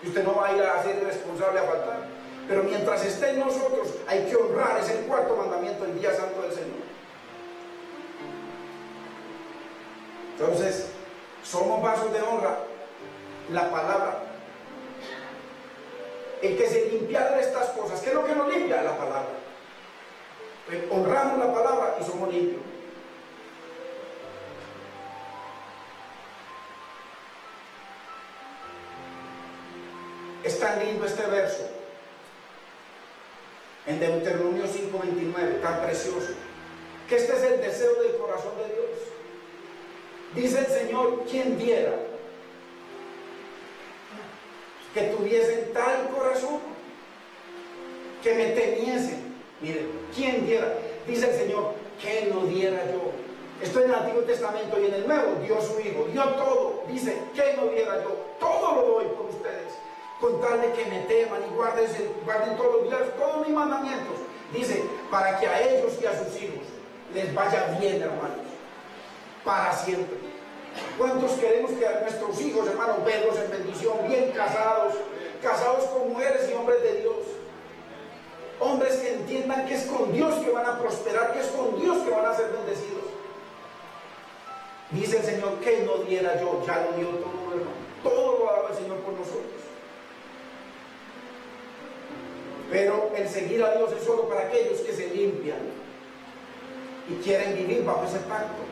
Y usted no va a ir a ser irresponsable a faltar. Pero mientras esté en nosotros, hay que honrar, es el cuarto mandamiento, el día santo del Señor. Entonces, somos vasos de honra. La palabra. El que se limpiara de estas cosas, ¿qué es lo que nos limpia? La palabra. Pues honramos la palabra y somos limpios. Es tan lindo este verso en Deuteronomio 5:29, tan precioso, que este es el deseo del corazón de Dios. Dice el Señor: ¿quién diera que tuviesen tal corazón, que me temiesen? Miren, ¿quién diera? Dice el Señor: ¿qué no diera yo? Esto en el Antiguo Testamento, y en el Nuevo dio su Hijo, dio todo. Dice: ¿qué no diera yo? Todo lo doy por ustedes, con tal de que me teman y guarden todos los días todos mis mandamientos. Dice: para que a ellos y a sus hijos les vaya bien, hermanos, para siempre. ¿Cuántos queremos que a nuestros hijos, hermanos, verlos en bendición, bien casados, casados con mujeres y hombres de Dios? Hombres que entiendan que es con Dios que van a prosperar, que es con Dios que van a ser bendecidos. Dice el Señor: que no diera yo, ya lo dio todo, hermano. Todo lo ha dado el Señor por nosotros. Pero el seguir a Dios es solo para aquellos que se limpian y quieren vivir bajo ese pacto.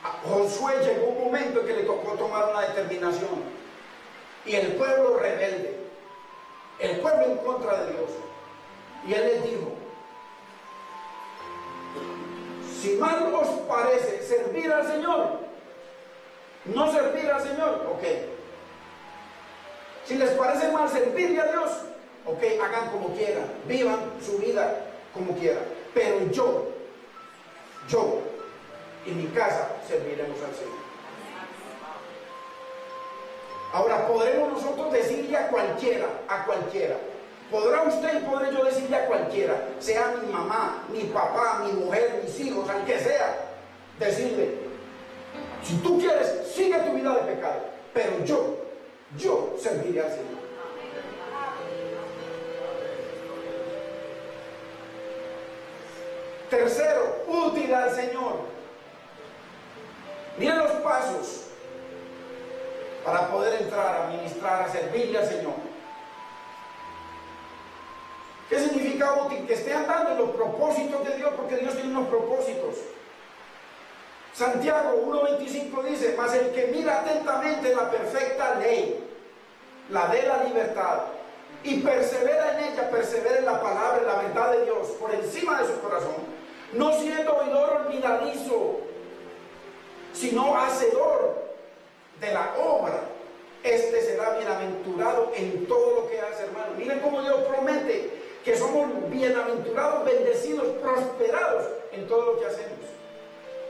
A Josué llegó un momento en que le tocó tomar una determinación, y el pueblo rebelde, el pueblo en contra de Dios, y él les dijo: si mal os parece servir al Señor, no servir al Señor, ok. Si les parece mal servirle a Dios, ok, hagan como quieran, vivan su vida como quieran, pero yo y mi casa serviremos al Señor. Ahora, podremos nosotros decirle a cualquiera, podrá usted y podré yo decirle a cualquiera, sea mi mamá, mi papá, mi mujer, mis hijos, al que sea, decirle: si tú quieres, sigue tu vida de pecado, pero yo serviré al Señor. Tercero, útil al Señor. Miren los pasos para poder entrar a ministrar, a servirle al Señor. ¿Qué significa útil? Que esté andando en los propósitos de Dios, porque Dios tiene unos propósitos. Santiago 1:25 dice: mas el que mira atentamente la perfecta ley, la de la libertad, y persevera en ella, persevera en la palabra, en la verdad de Dios, por encima de su corazón, no siendo oidor olvidadizo, sino hacedor de la obra, este será bienaventurado en todo lo que hace, hermano. Miren cómo Dios promete que somos bienaventurados, bendecidos, prosperados en todo lo que hacemos.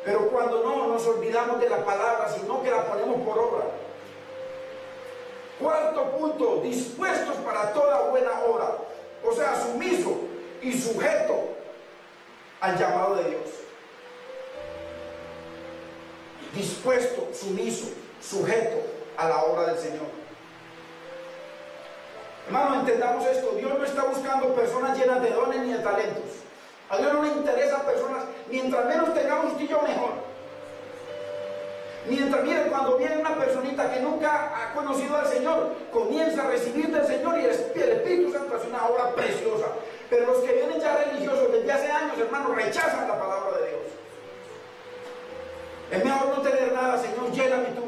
Pero cuando no nos olvidamos de la palabra, sino que la ponemos por obra. Cuarto punto: dispuestos para toda buena obra, o sea, sumiso y sujeto al llamado de Dios. Dispuesto, sumiso, sujeto a la obra del Señor. Hermano, entendamos esto: Dios no está buscando personas llenas de dones ni de talentos. A Dios no le interesa personas, mientras menos tengamos usted y yo, mejor. Mientras, miren, cuando viene una personita que nunca ha conocido al Señor, comienza a recibir del Señor y el Espíritu Santo hace una obra preciosa. Pero los que vienen ya religiosos desde hace años, hermanos, rechazan la palabra de Dios. Es mejor no tener nada, Señor, lléname tú.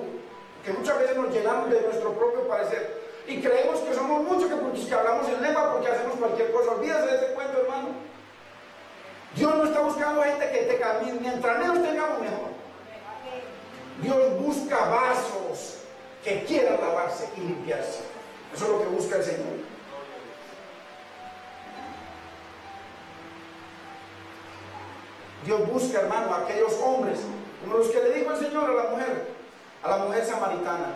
Que muchas veces nos llenamos de nuestro propio parecer. Y creemos que somos muchos, que hablamos en lengua, porque hacemos cualquier cosa. Olvídese de ese cuento, hermano. Dios no está buscando gente que te camine. Mientras menos tengamos, mejor. Dios busca vasos que quieran lavarse y limpiarse. Eso es lo que busca el Señor. Dios busca, hermano, a aquellos hombres, como los que le dijo el Señor a la mujer samaritana.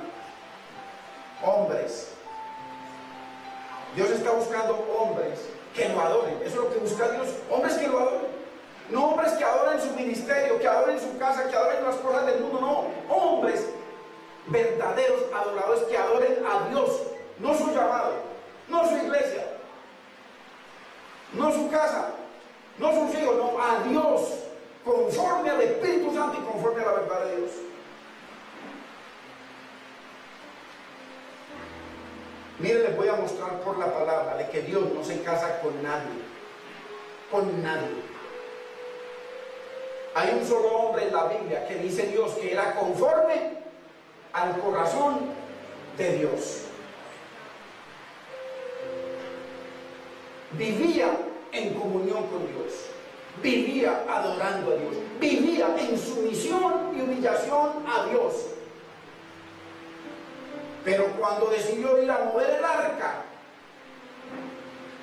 Hombres. Dios está buscando hombres que lo adoren. Eso es lo que busca Dios. Hombres que lo adoren. No hombres que adoren su ministerio, que adoren su casa, que adoren las cosas del mundo. No, hombres verdaderos adoradores que adoren a Dios. No su llamado, no su iglesia, no su casa, no sus hijos, no, a Dios, conforme al Espíritu Santo y conforme a la verdad de Dios. Miren, les voy a mostrar por la palabra de que Dios no se casa con nadie. Con nadie. Hay un solo hombre en la Biblia que dice Dios que era conforme al corazón de Dios. Vivía en comunión con Dios. Vivía adorando a Dios. Vivía en sumisión y humillación a Dios. Pero cuando decidió ir a mover el arca,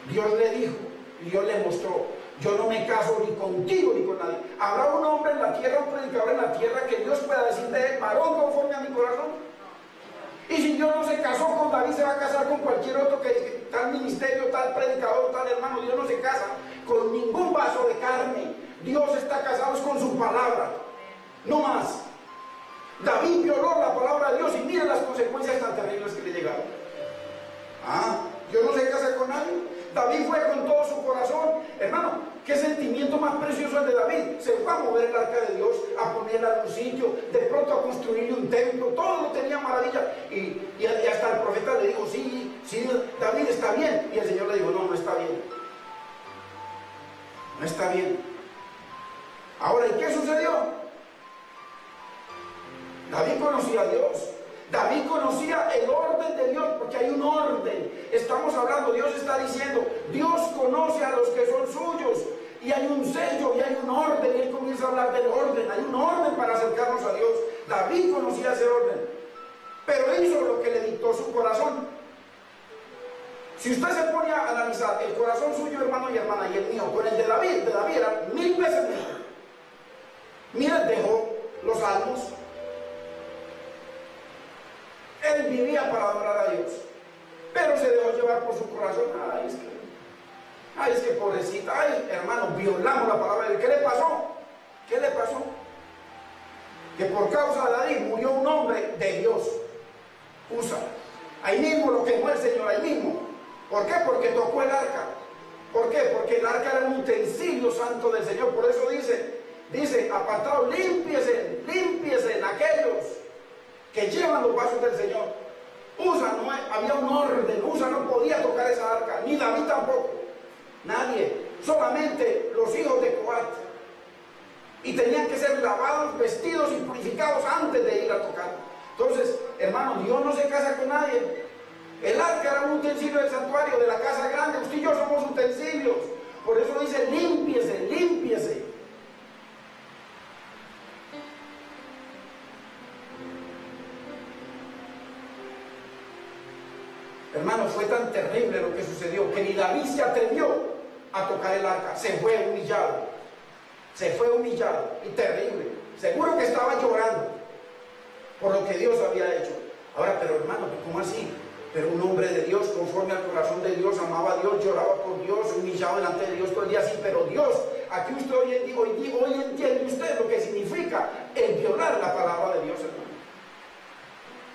Dios le dijo, y Dios le mostró: yo no me caso ni contigo ni con nadie. ¿Habrá un hombre en la tierra, un predicador en la tierra, que Dios pueda decir de él, varón conforme a mi corazón? Y si Dios no se casó con David, se va a casar con cualquier otro que tal ministerio, tal predicador, tal hermano. Dios no se casa con ningún vaso de carne. Dios está casado con su palabra, no más. David violó la palabra de Dios y mira las consecuencias tan terribles que le llegaron. Dios no se casa con nadie. David fue con todo su corazón. Hermano, qué sentimiento más precioso el de David. Se fue a mover el arca de Dios, a ponerla en un sitio, de pronto a construirle un templo. Todo lo tenía maravilla. Y hasta el profeta le dijo: sí, David, está bien. Y el Señor le dijo: no, no está bien. No está bien. Ahora, ¿y qué sucedió? David conocía a Dios. David conocía el orden de Dios, porque hay un orden. Estamos hablando, Dios está diciendo, Dios conoce a los que son suyos, y hay un sello y hay un orden, y él comienza a hablar del orden. Hay un orden para acercarnos a Dios. David conocía ese orden, pero hizo lo que le dictó su corazón. Si usted se pone a analizar el corazón suyo, hermano y hermana, y el mío con el de David era 1000 veces mejor. Mira, dejó los salmos. Él vivía para adorar a Dios, pero se dejó llevar por su corazón. Ay, es que pobrecita, ay, hermano, violamos la palabra de Dios. ¿Qué le pasó? ¿Qué le pasó? Que por causa de David murió un hombre de Dios. Usa. Ahí mismo lo quemó el Señor, ahí mismo. ¿Por qué? Porque tocó el arca. ¿Por qué? Porque el arca era un utensilio santo del Señor. Por eso dice, apartado, límpiese aquellos que llevan los vasos del Señor. Usa, no había un orden. Usa no podía tocar esa arca, ni David tampoco, nadie, solamente los hijos de Coat, y tenían que ser lavados, vestidos y purificados antes de ir a tocar. Entonces, hermano, Dios no se casa con nadie. El arca era un utensilio del santuario, de la casa grande. Usted y yo somos utensilios. Por eso dice: límpiese. Hermano, fue tan terrible lo que sucedió que ni David se atrevió a tocar el arca. Se fue humillado y terrible. Seguro que estaba llorando por lo que Dios había hecho. Ahora, pero hermano, ¿cómo así? Pero un hombre de Dios, conforme al corazón de Dios, amaba a Dios, lloraba por Dios, humillado delante de Dios todo el día. Sí, pero Dios, aquí usted hoy entiende usted lo que significa el violar la palabra de Dios, hermano.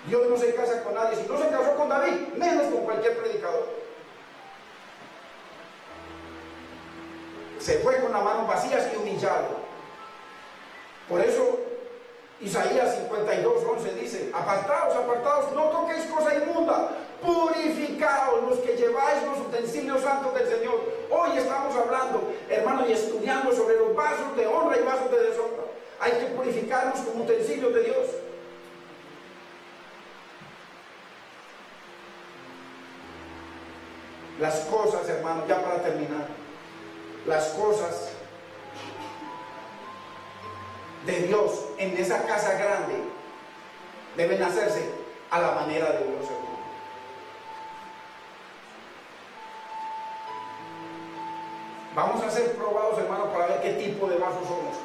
Dios no se casa con nadie. Si no se casó con David, menos con cualquier predicador. Se fue con las manos vacías y humillado. Por eso Isaías 52:11 dice: apartaos, apartaos, no toquéis cosa inmunda, purificaos los que lleváis los utensilios santos del Señor. Hoy estamos hablando, hermano, y estudiando sobre los vasos de honra y vasos de deshonra. Hay que purificarnos como utensilios de Dios. Las cosas, hermano, ya para terminar, las cosas de Dios en esa casa grande deben hacerse a la manera de Dios, hermano. Vamos a ser probados, hermano, para ver qué tipo de vasos somos.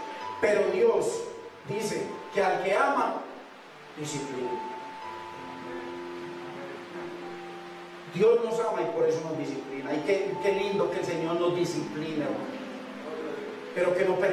Pero Dios dice que al que ama, disciplina. Dios nos ama y por eso nos disciplina. Y qué lindo que el Señor nos discipline, hermano. Pero que no permita